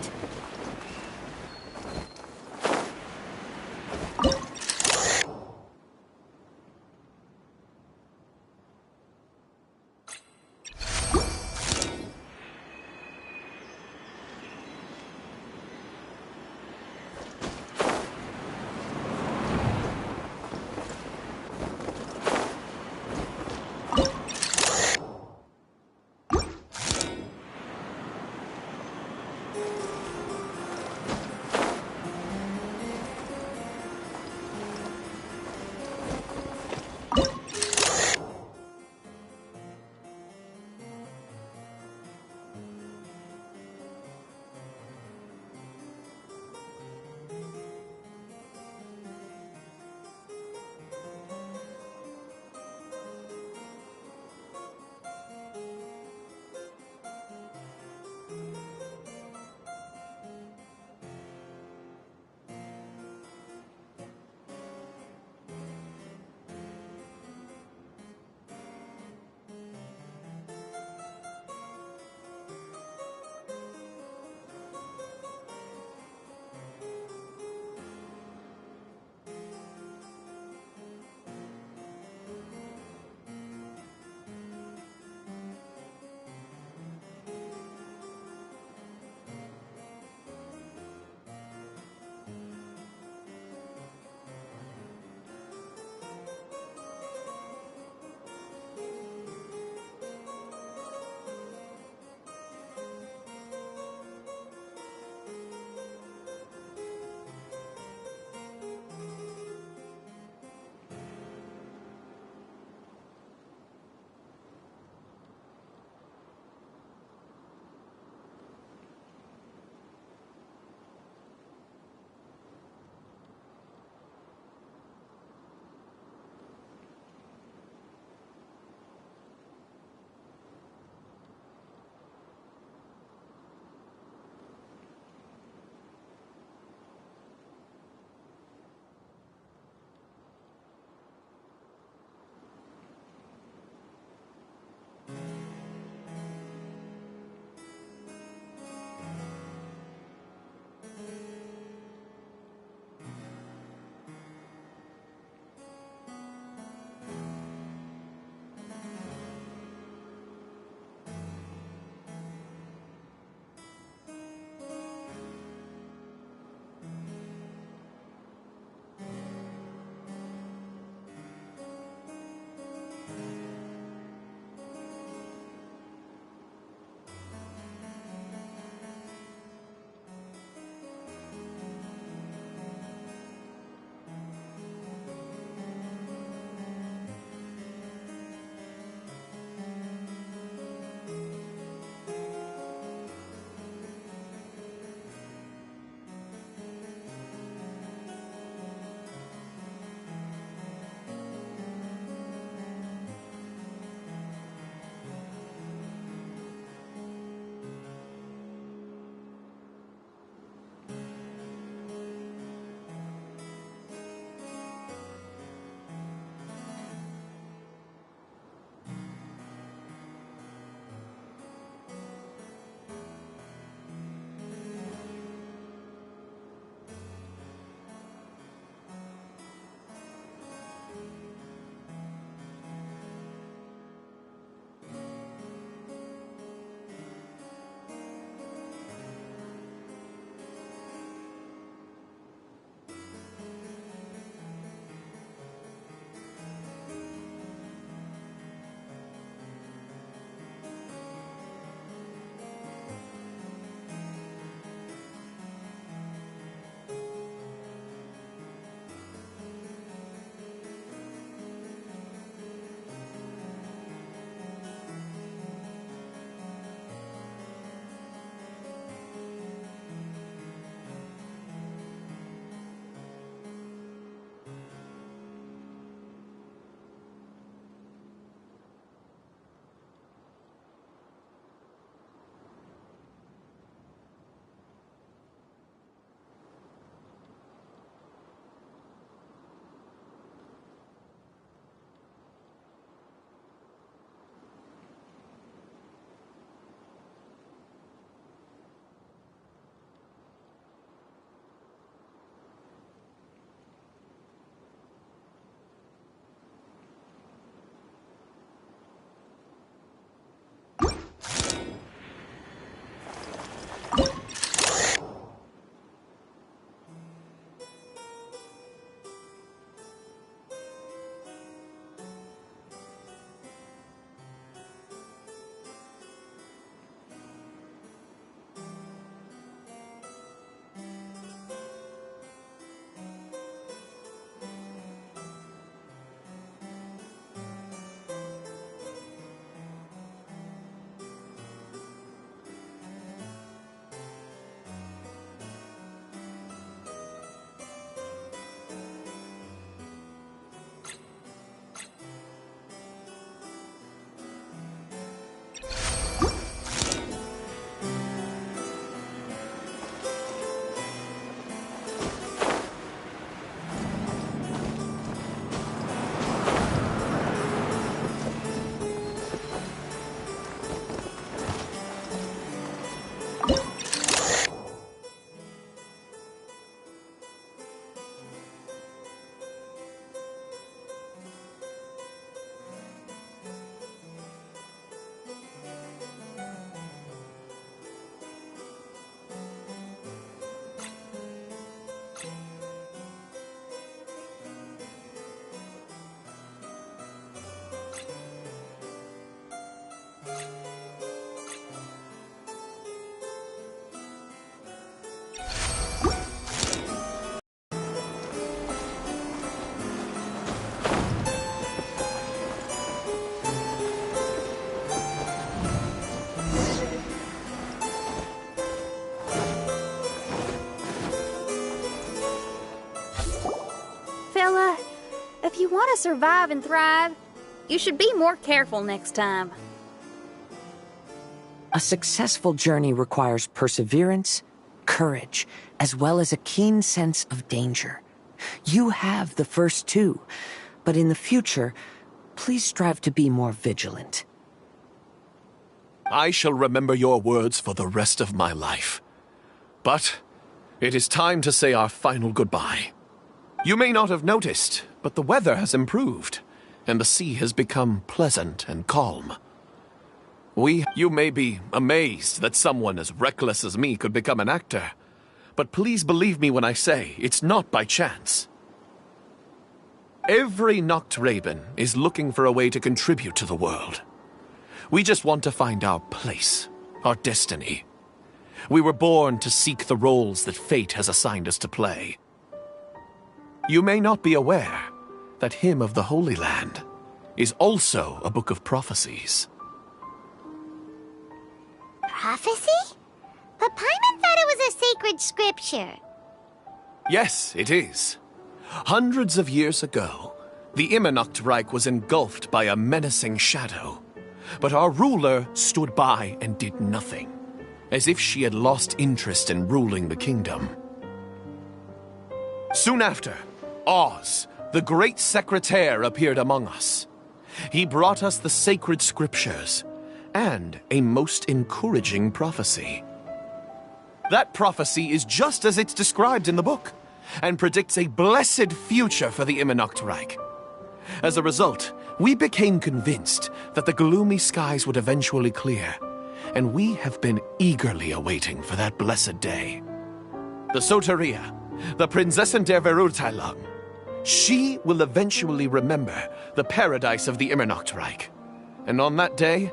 Fella, if you want to survive and thrive, you should be more careful next time. A successful journey requires perseverance, courage, as well as a keen sense of danger. You have the first two, but in the future, please strive to be more vigilant. I shall remember your words for the rest of my life. But it is time to say our final goodbye. You may not have noticed, but the weather has improved, and the sea has become pleasant and calm. You may be amazed that someone as reckless as me could become an actor, but please believe me when I say it's not by chance. Every Nachtraben is looking for a way to contribute to the world. We just want to find our place, our destiny. We were born to seek the roles that fate has assigned us to play. You may not be aware that Hymn of the Holy Land is also a book of prophecies. Prophecy? But Paimon thought it was a sacred scripture. Yes, it is. Hundreds of years ago, the Immernachtreich was engulfed by a menacing shadow. But our ruler stood by and did nothing, as if she had lost interest in ruling the kingdom. Soon after, Oz, the great secretaire, appeared among us. He brought us the sacred scriptures and a most encouraging prophecy. That prophecy is just as it's described in the book, and predicts a blessed future for the Immernachtreich. As a result, we became convinced that the gloomy skies would eventually clear, and we have been eagerly awaiting for that blessed day. The Soteria, the Prinzessin der Verurteilung, she will eventually remember the paradise of the Immernachtreich, and on that day,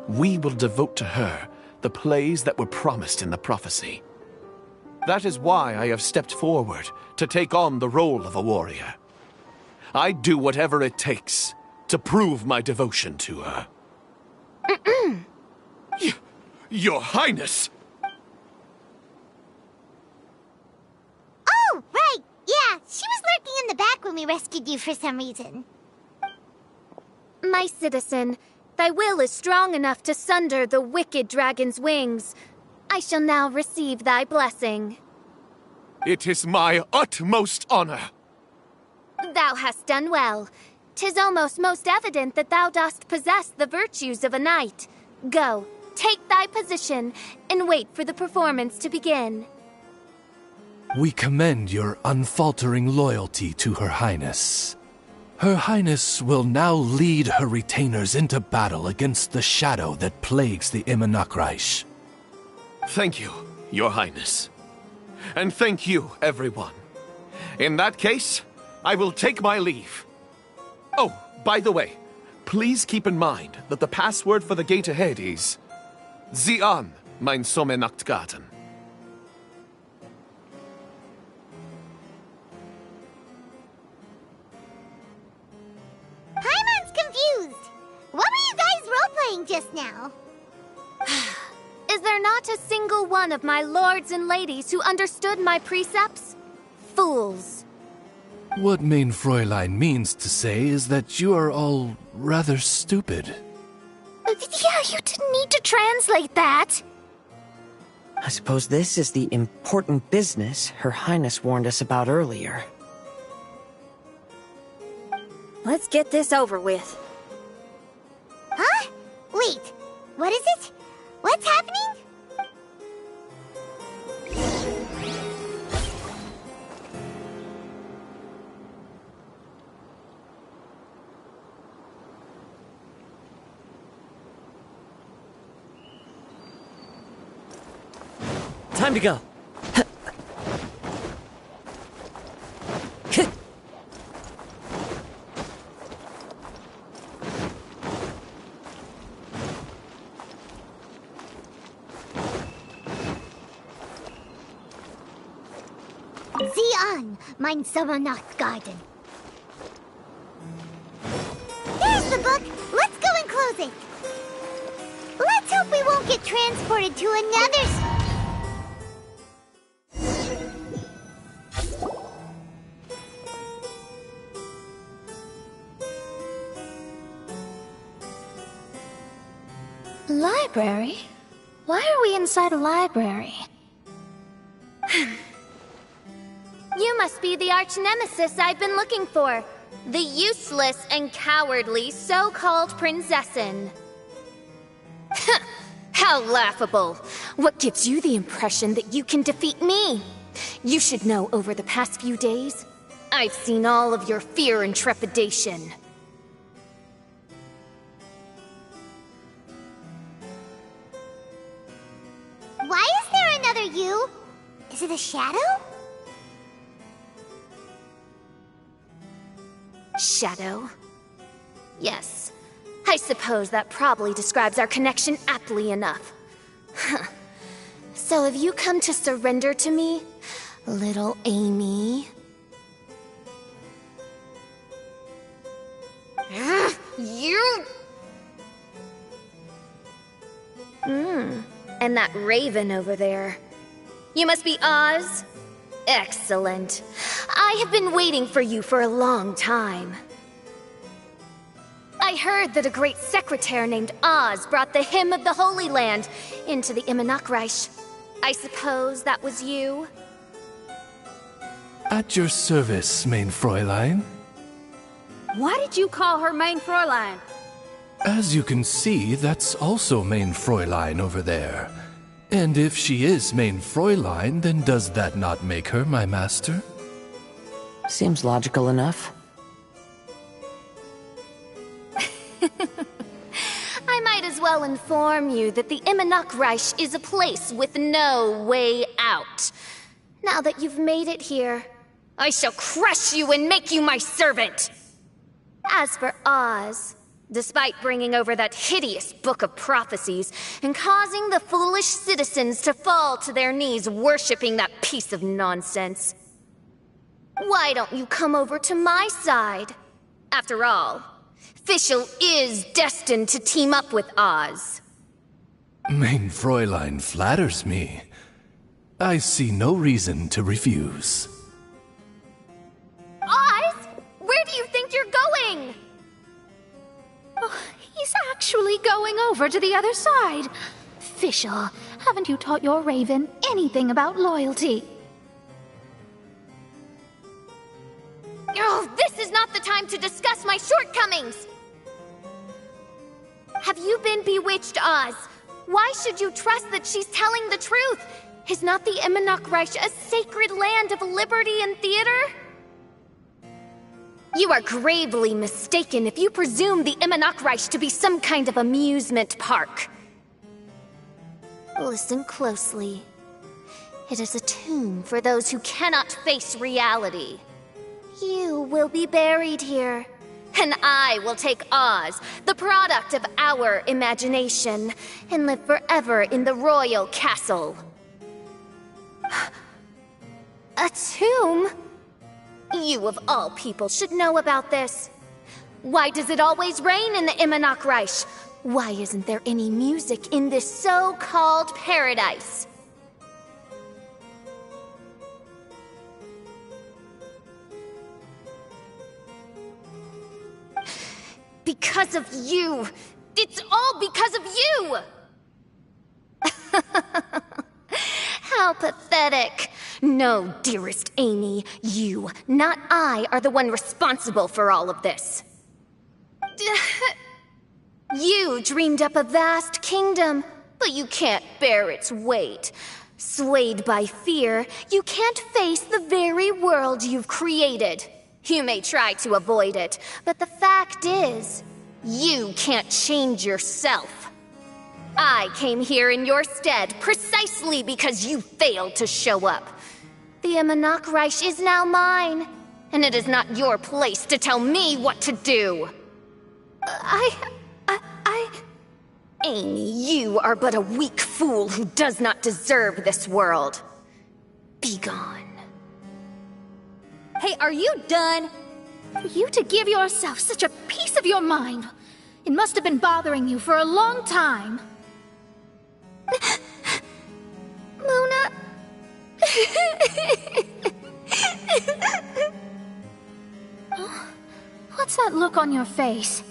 we will devote to her the plays that were promised in the prophecy. That is why I have stepped forward to take on the role of a warrior. I'd do whatever it takes to prove my devotion to her. Your Highness! Oh, right! Yeah, she was lurking in the back when we rescued you for some reason. My citizen, thy will is strong enough to sunder the wicked dragon's wings. I shall now receive thy blessing. It is my utmost honor. Thou hast done well. 'Tis almost most evident that thou dost possess the virtues of a knight. Go, take thy position, and wait for the performance to begin. We commend your unfaltering loyalty to Her Highness. Her Highness will now lead her retainers into battle against the shadow that plagues the Immernachtreich. Thank you, Your Highness. And thank you, everyone. In that case, I will take my leave. Oh, by the way, please keep in mind that the password for the gate ahead is Sie an, mein Sommernachtgarten. Paimon's confused. What were you guys role-playing just now? Is there not a single one of my lords and ladies who understood my precepts? Fools. What Mein Fräulein means to say is that you are all rather stupid. Yeah, you didn't need to translate that. I suppose this is the important business Her Highness warned us about earlier. Let's get this over with. Huh? Wait, what is it? What's happening? Time to go. Zion, mein Sommernachtgarten. There's the book. Let's go and close it. Let's hope we won't get transported to another... Library? Why are we inside a library? You must be the arch-nemesis I've been looking for. The useless and cowardly so-called Princessin. How laughable. What gives you the impression that you can defeat me? You should know over the past few days, I've seen all of your fear and trepidation. Why is there another you? Is it a shadow? Shadow? Yes. I suppose that probably describes our connection aptly enough. So have you come to surrender to me, little Amy? You... And that raven over there. You must be Oz? Excellent. I have been waiting for you for a long time. I heard that a great secretary named Oz brought the hymn of the Holy Land into the Immernachtreich. I suppose that was you? At your service, mein Fräulein. Why did you call her Mein Fräulein? As you can see, that's also mein Fräulein over there. And if she is mein Fräulein, then does that not make her my master? Seems logical enough. I might as well inform you that the Immernachtreich is a place with no way out. Now that you've made it here, I shall crush you and make you my servant! As for Oz, despite bringing over that hideous book of prophecies and causing the foolish citizens to fall to their knees worshipping that piece of nonsense, why don't you come over to my side? After all, Fischl is destined to team up with Oz. Mein Fräulein flatters me. I see no reason to refuse. Oz? Where do you think you're going? Oh, he's actually going over to the other side. Fischl, haven't you taught your raven anything about loyalty? Oh, this is not the time to discuss my shortcomings! Have you been bewitched, Oz? Why should you trust that she's telling the truth? Is not the Immernachtreich a sacred land of liberty and theater? You are gravely mistaken if you presume the Immernachtreich to be some kind of amusement park. Listen closely. It is a tomb for those who cannot face reality. You will be buried here, and I will take Oz, the product of our imagination, and live forever in the royal castle. A tomb? You of all people should know about this. Why does it always rain in the Immernachtreich? Why isn't there any music in this so-called paradise? Because of you! It's all because of you! How pathetic. No, dearest Amy, you, not I, are the one responsible for all of this. You dreamed up a vast kingdom, but you can't bear its weight. Swayed by fear, you can't face the very world you've created. You may try to avoid it, but the fact is, you can't change yourself. I came here in your stead precisely because you failed to show up. The Immernachtreich is now mine, and it is not your place to tell me what to do. Amy, you are but a weak fool who does not deserve this world. Be gone. Hey, are you done? For you to give yourself such a piece of your mind, it must have been bothering you for a long time. Luna... What's that look on your face?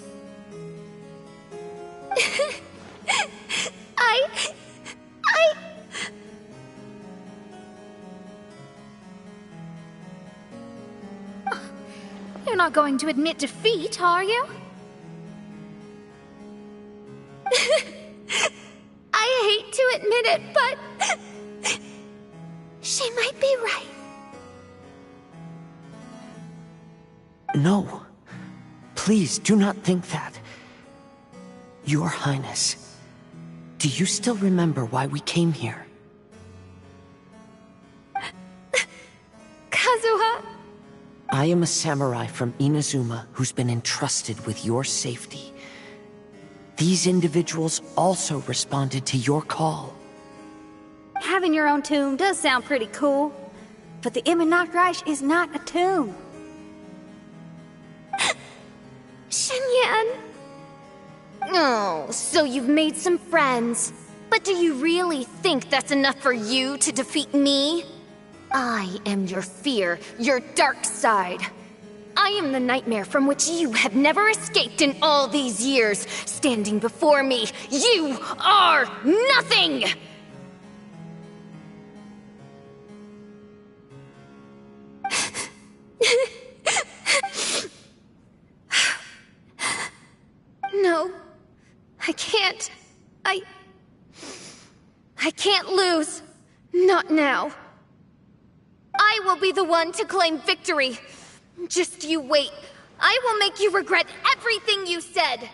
You're not going to admit defeat, are you? I hate to admit it, but... she might be right. No. Please, do not think that. Your Highness, do you still remember why we came here? Kazuha! I am a samurai from Inazuma who's been entrusted with your safety. These individuals also responded to your call. Having your own tomb does sound pretty cool, but the Immernachtreich is not a tomb. Shenyan! Oh, so you've made some friends. But do you really think that's enough for you to defeat me? I am your fear, your dark side. I am the nightmare from which you have never escaped in all these years. Standing before me, you are nothing! No, I can't. I can't lose. Not now. I will be the one to claim victory. Just you wait. I will make you regret everything you said.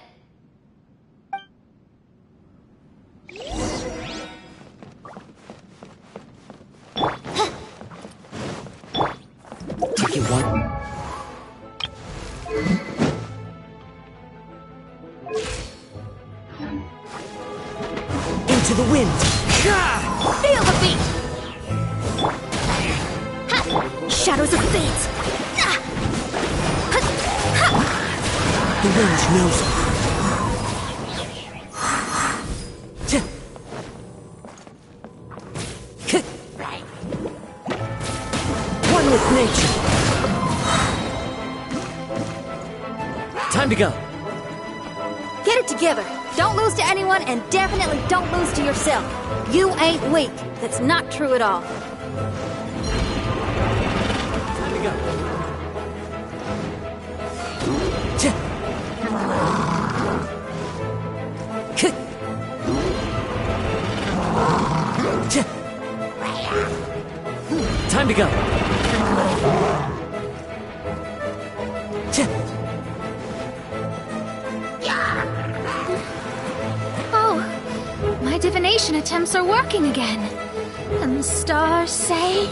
Take it one. Into the wind! Feel the beat! Shadows of fate! The wind knows it. One with nature. Time to go. Get it together. Don't lose to anyone, and definitely don't lose to yourself. You ain't weak. That's not true at all. Time to go. Time to go. Oh, my divination attempts are working again. And the stars say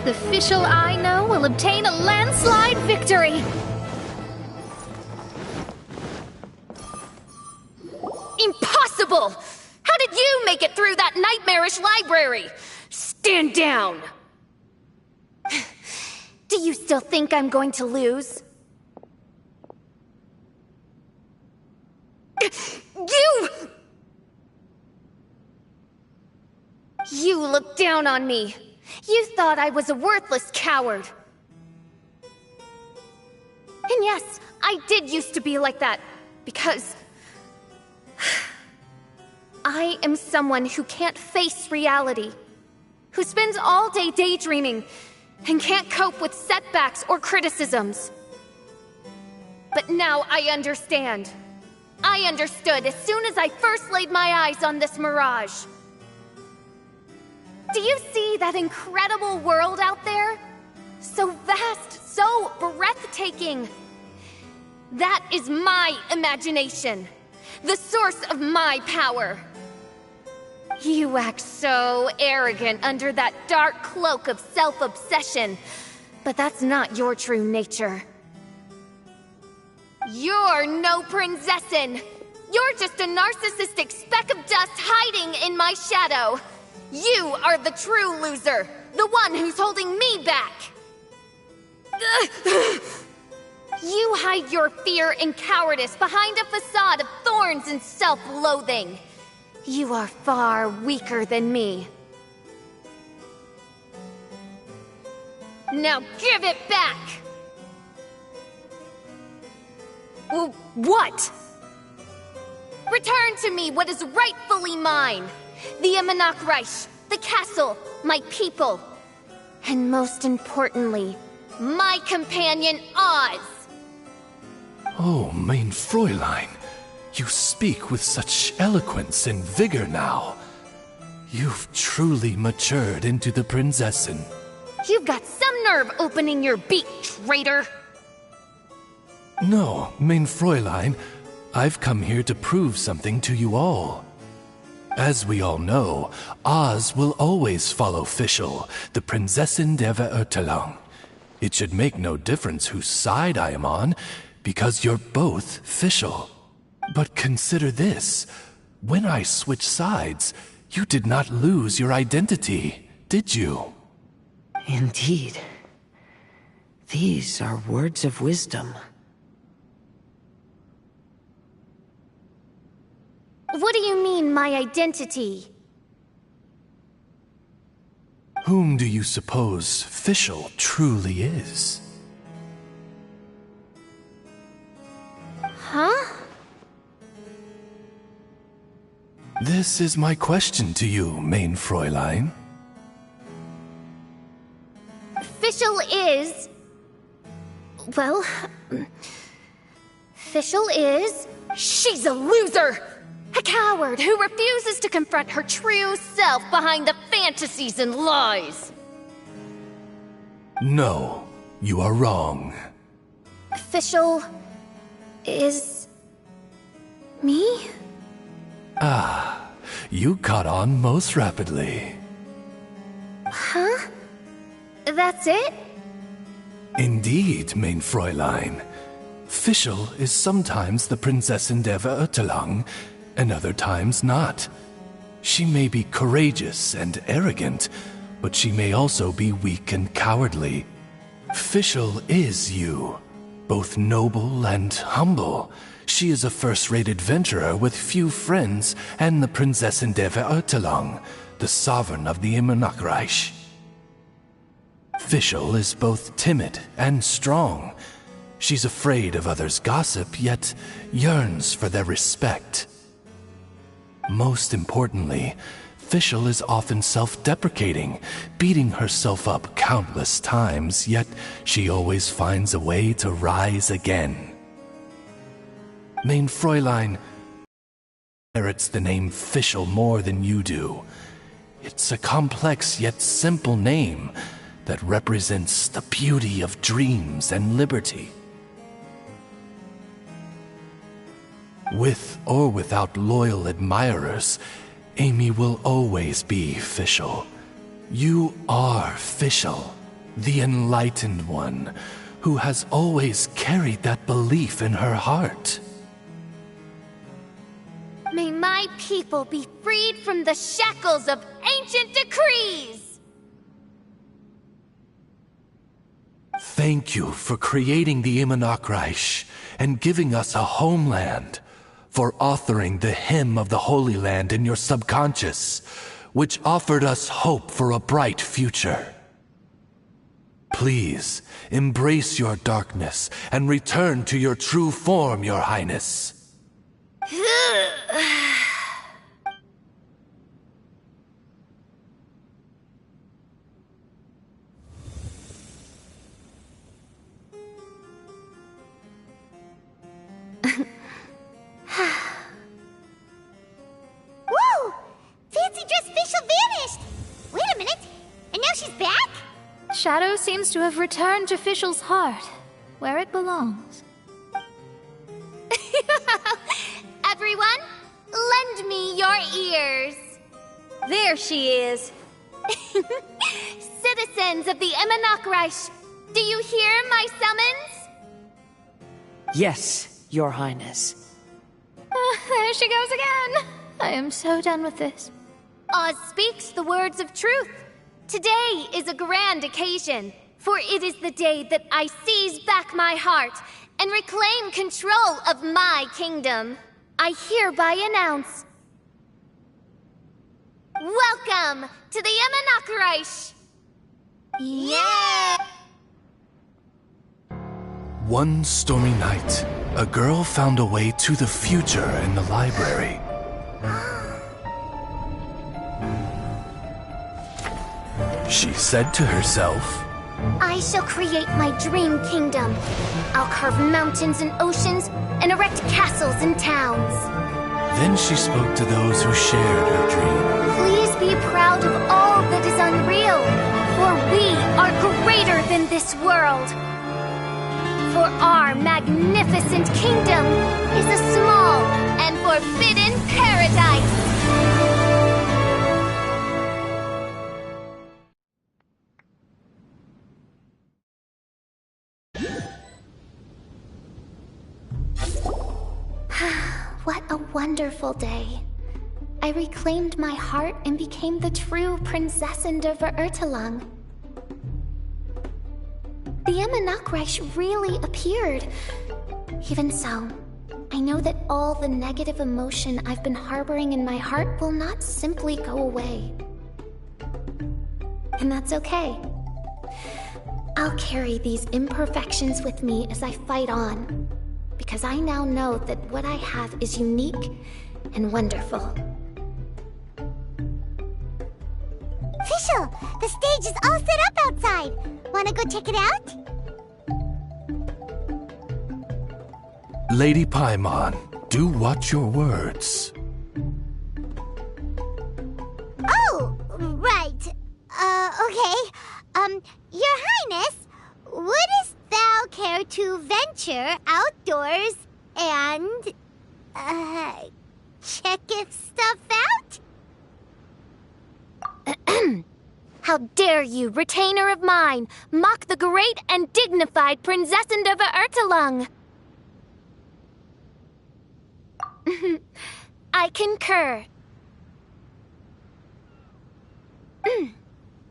the official I know will obtain a landslide victory. Impossible! How did you make it through that nightmarish library? Stand down! Do you still think I'm going to lose? You looked down on me. You thought I was a worthless coward. And yes, I did used to be like that, because I am someone who can't face reality, who spends all day daydreaming, and can't cope with setbacks or criticisms. But now I understand. I understood as soon as I first laid my eyes on this mirage. Do you see that incredible world out there? So vast, so breathtaking. That is my imagination, the source of my power. You act so arrogant under that dark cloak of self-obsession. But that's not your true nature. You're no Prinzessin! You're just a narcissistic speck of dust hiding in my shadow! You are the true loser! The one who's holding me back! You hide your fear and cowardice behind a facade of thorns and self-loathing. You are far weaker than me. Now give it back! What? Return to me what is rightfully mine. The Immernachtreich, the castle, my people. And most importantly, my companion Oz. Oh, mein Fräulein, you speak with such eloquence and vigor now. You've truly matured into the Prinzessin. You've got some nerve opening your beak, traitor! No, mein Fräulein, I've come here to prove something to you all. As we all know, Oz will always follow Fischl, the Prinzessin der Verurteilung. It should make no difference whose side I am on, because you're both Fischl. But consider this. When I switched sides, you did not lose your identity, did you? Indeed. These are words of wisdom. What do you mean, my identity? Whom do you suppose Fischl truly is? Huh? This is my question to you, mein Fräulein. Fischl is... Well... Fischl is... She's a loser! A coward who refuses to confront her true self behind the fantasies and lies. No, you are wrong. Fischl is... me? Ah, you caught on most rapidly. Huh? That's it? Indeed, mein Fräulein. Fischl is sometimes the Prinzessin der Verurteilung, and other times not. She may be courageous and arrogant, but she may also be weak and cowardly. Fischl is you, both noble and humble. She is a first-rate adventurer with few friends and the Prinzessin der Verurteilung, the sovereign of the Immernachtreich. Fischl is both timid and strong. She's afraid of others' gossip, yet yearns for their respect. Most importantly, Fischl is often self-deprecating, beating herself up countless times, yet she always finds a way to rise again. Mein Fräulein merits the name Fischl more than you do. It's a complex yet simple name that represents the beauty of dreams and liberty. With or without loyal admirers, Amy will always be Fischl. You are Fischl, the enlightened one, who has always carried that belief in her heart. May my people be freed from the shackles of ancient decrees! Thank you for creating the Immernachtreich and giving us a homeland, for authoring the hymn of the Holy Land in your subconscious, which offered us hope for a bright future. Please, embrace your darkness and return to your true form, Your Highness. Whoa! Fancy dress Fischl vanished! Wait a minute, and now she's back? Shadow seems to have returned to Fischl's heart, where it belongs. Everyone, lend me your ears. There she is. Citizens of the Immonokreich, do you hear my summons? Yes, Your Highness. There she goes again. I am so done with this. Oz speaks the words of truth. Today is a grand occasion, for it is the day that I seize back my heart and reclaim control of my kingdom. I hereby announce... Welcome to the Immonokreich! Yeah! One stormy night, a girl found a way to the future in the library. She said to herself, I shall create my dream kingdom. I'll carve mountains and oceans and erect castles and towns. Then she spoke to those who shared her dream. Please be proud of all that is unreal, for we are greater than this world. For our magnificent kingdom is a small and forbidden paradise. What a wonderful day. I reclaimed my heart and became the true Prinzessin der Verurteilung. The Immonokreich really appeared. Even so, I know that all the negative emotion I've been harboring in my heart will not simply go away. And that's okay. I'll carry these imperfections with me as I fight on, because I now know that what I have is unique and wonderful. Fischl, the stage is all set up outside. Wanna go check it out? Lady Paimon, do watch your words. Oh, right. Okay. Your Highness, wouldst thou care to venture outdoors and, check if stuff out? How dare you, retainer of mine, mock the great and dignified Prinzessin der Verurteilung! I concur.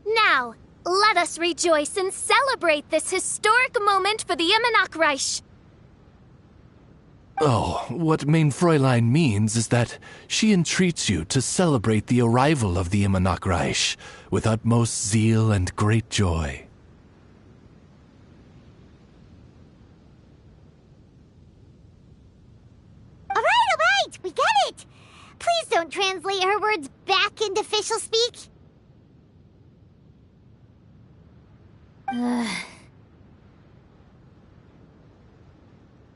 Now, let us rejoice and celebrate this historic moment for the Immonokreich. Oh, what Mein Fräulein means is that she entreats you to celebrate the arrival of the Immonokreich with utmost zeal and great joy. All right, we get it! Please don't translate her words back into official speak.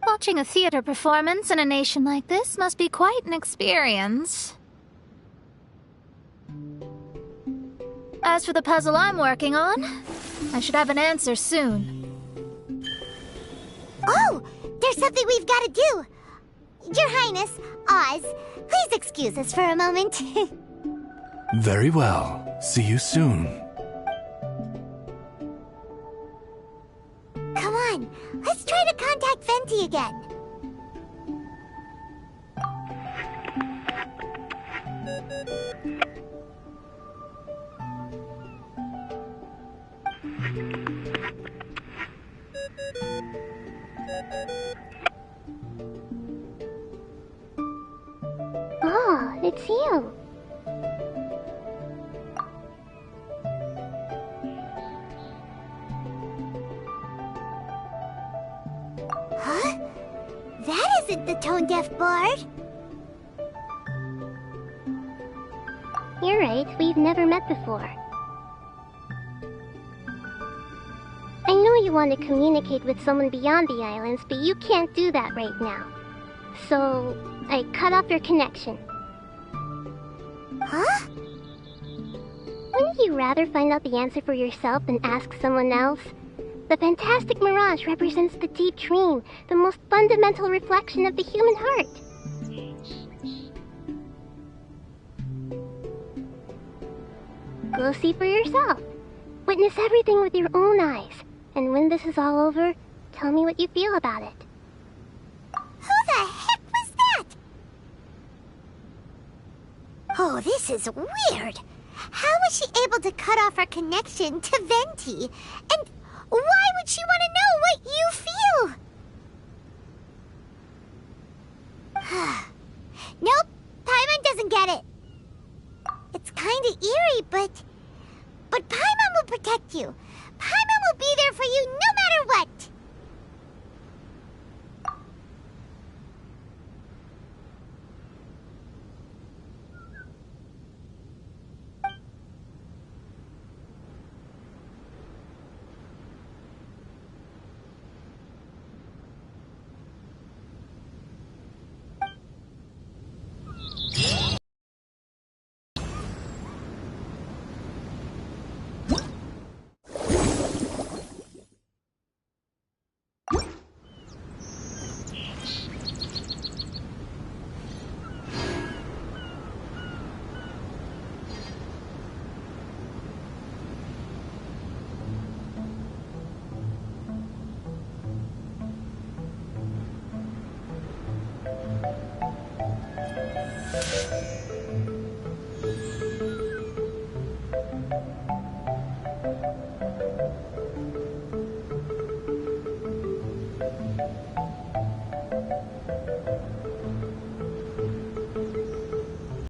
Watching a theater performance in a nation like this must be quite an experience. As for the puzzle I'm working on, I should have an answer soon. Oh, there's something we've got to do. Your Highness, Oz, please excuse us for a moment. Very well. See you soon. Come on, let's try to contact Venti again. Oh, it's you. Huh? That isn't the tone-deaf bard. You're right, we've never met before. I know you want to communicate with someone beyond the islands, but you can't do that right now. So, I cut off your connection. Huh? Wouldn't you rather find out the answer for yourself than ask someone else? The fantastic mirage represents the deep dream, the most fundamental reflection of the human heart. Go see for yourself. Witness everything with your own eyes. And when this is all over, tell me what you feel about it. Who the heck was that? Oh, this is weird. How was she able to cut off her connection to Venti? And why would she want to know what you feel? Nope, Paimon doesn't get it. It's kinda eerie, but Paimon will protect you. Paimon will be there for you no matter what.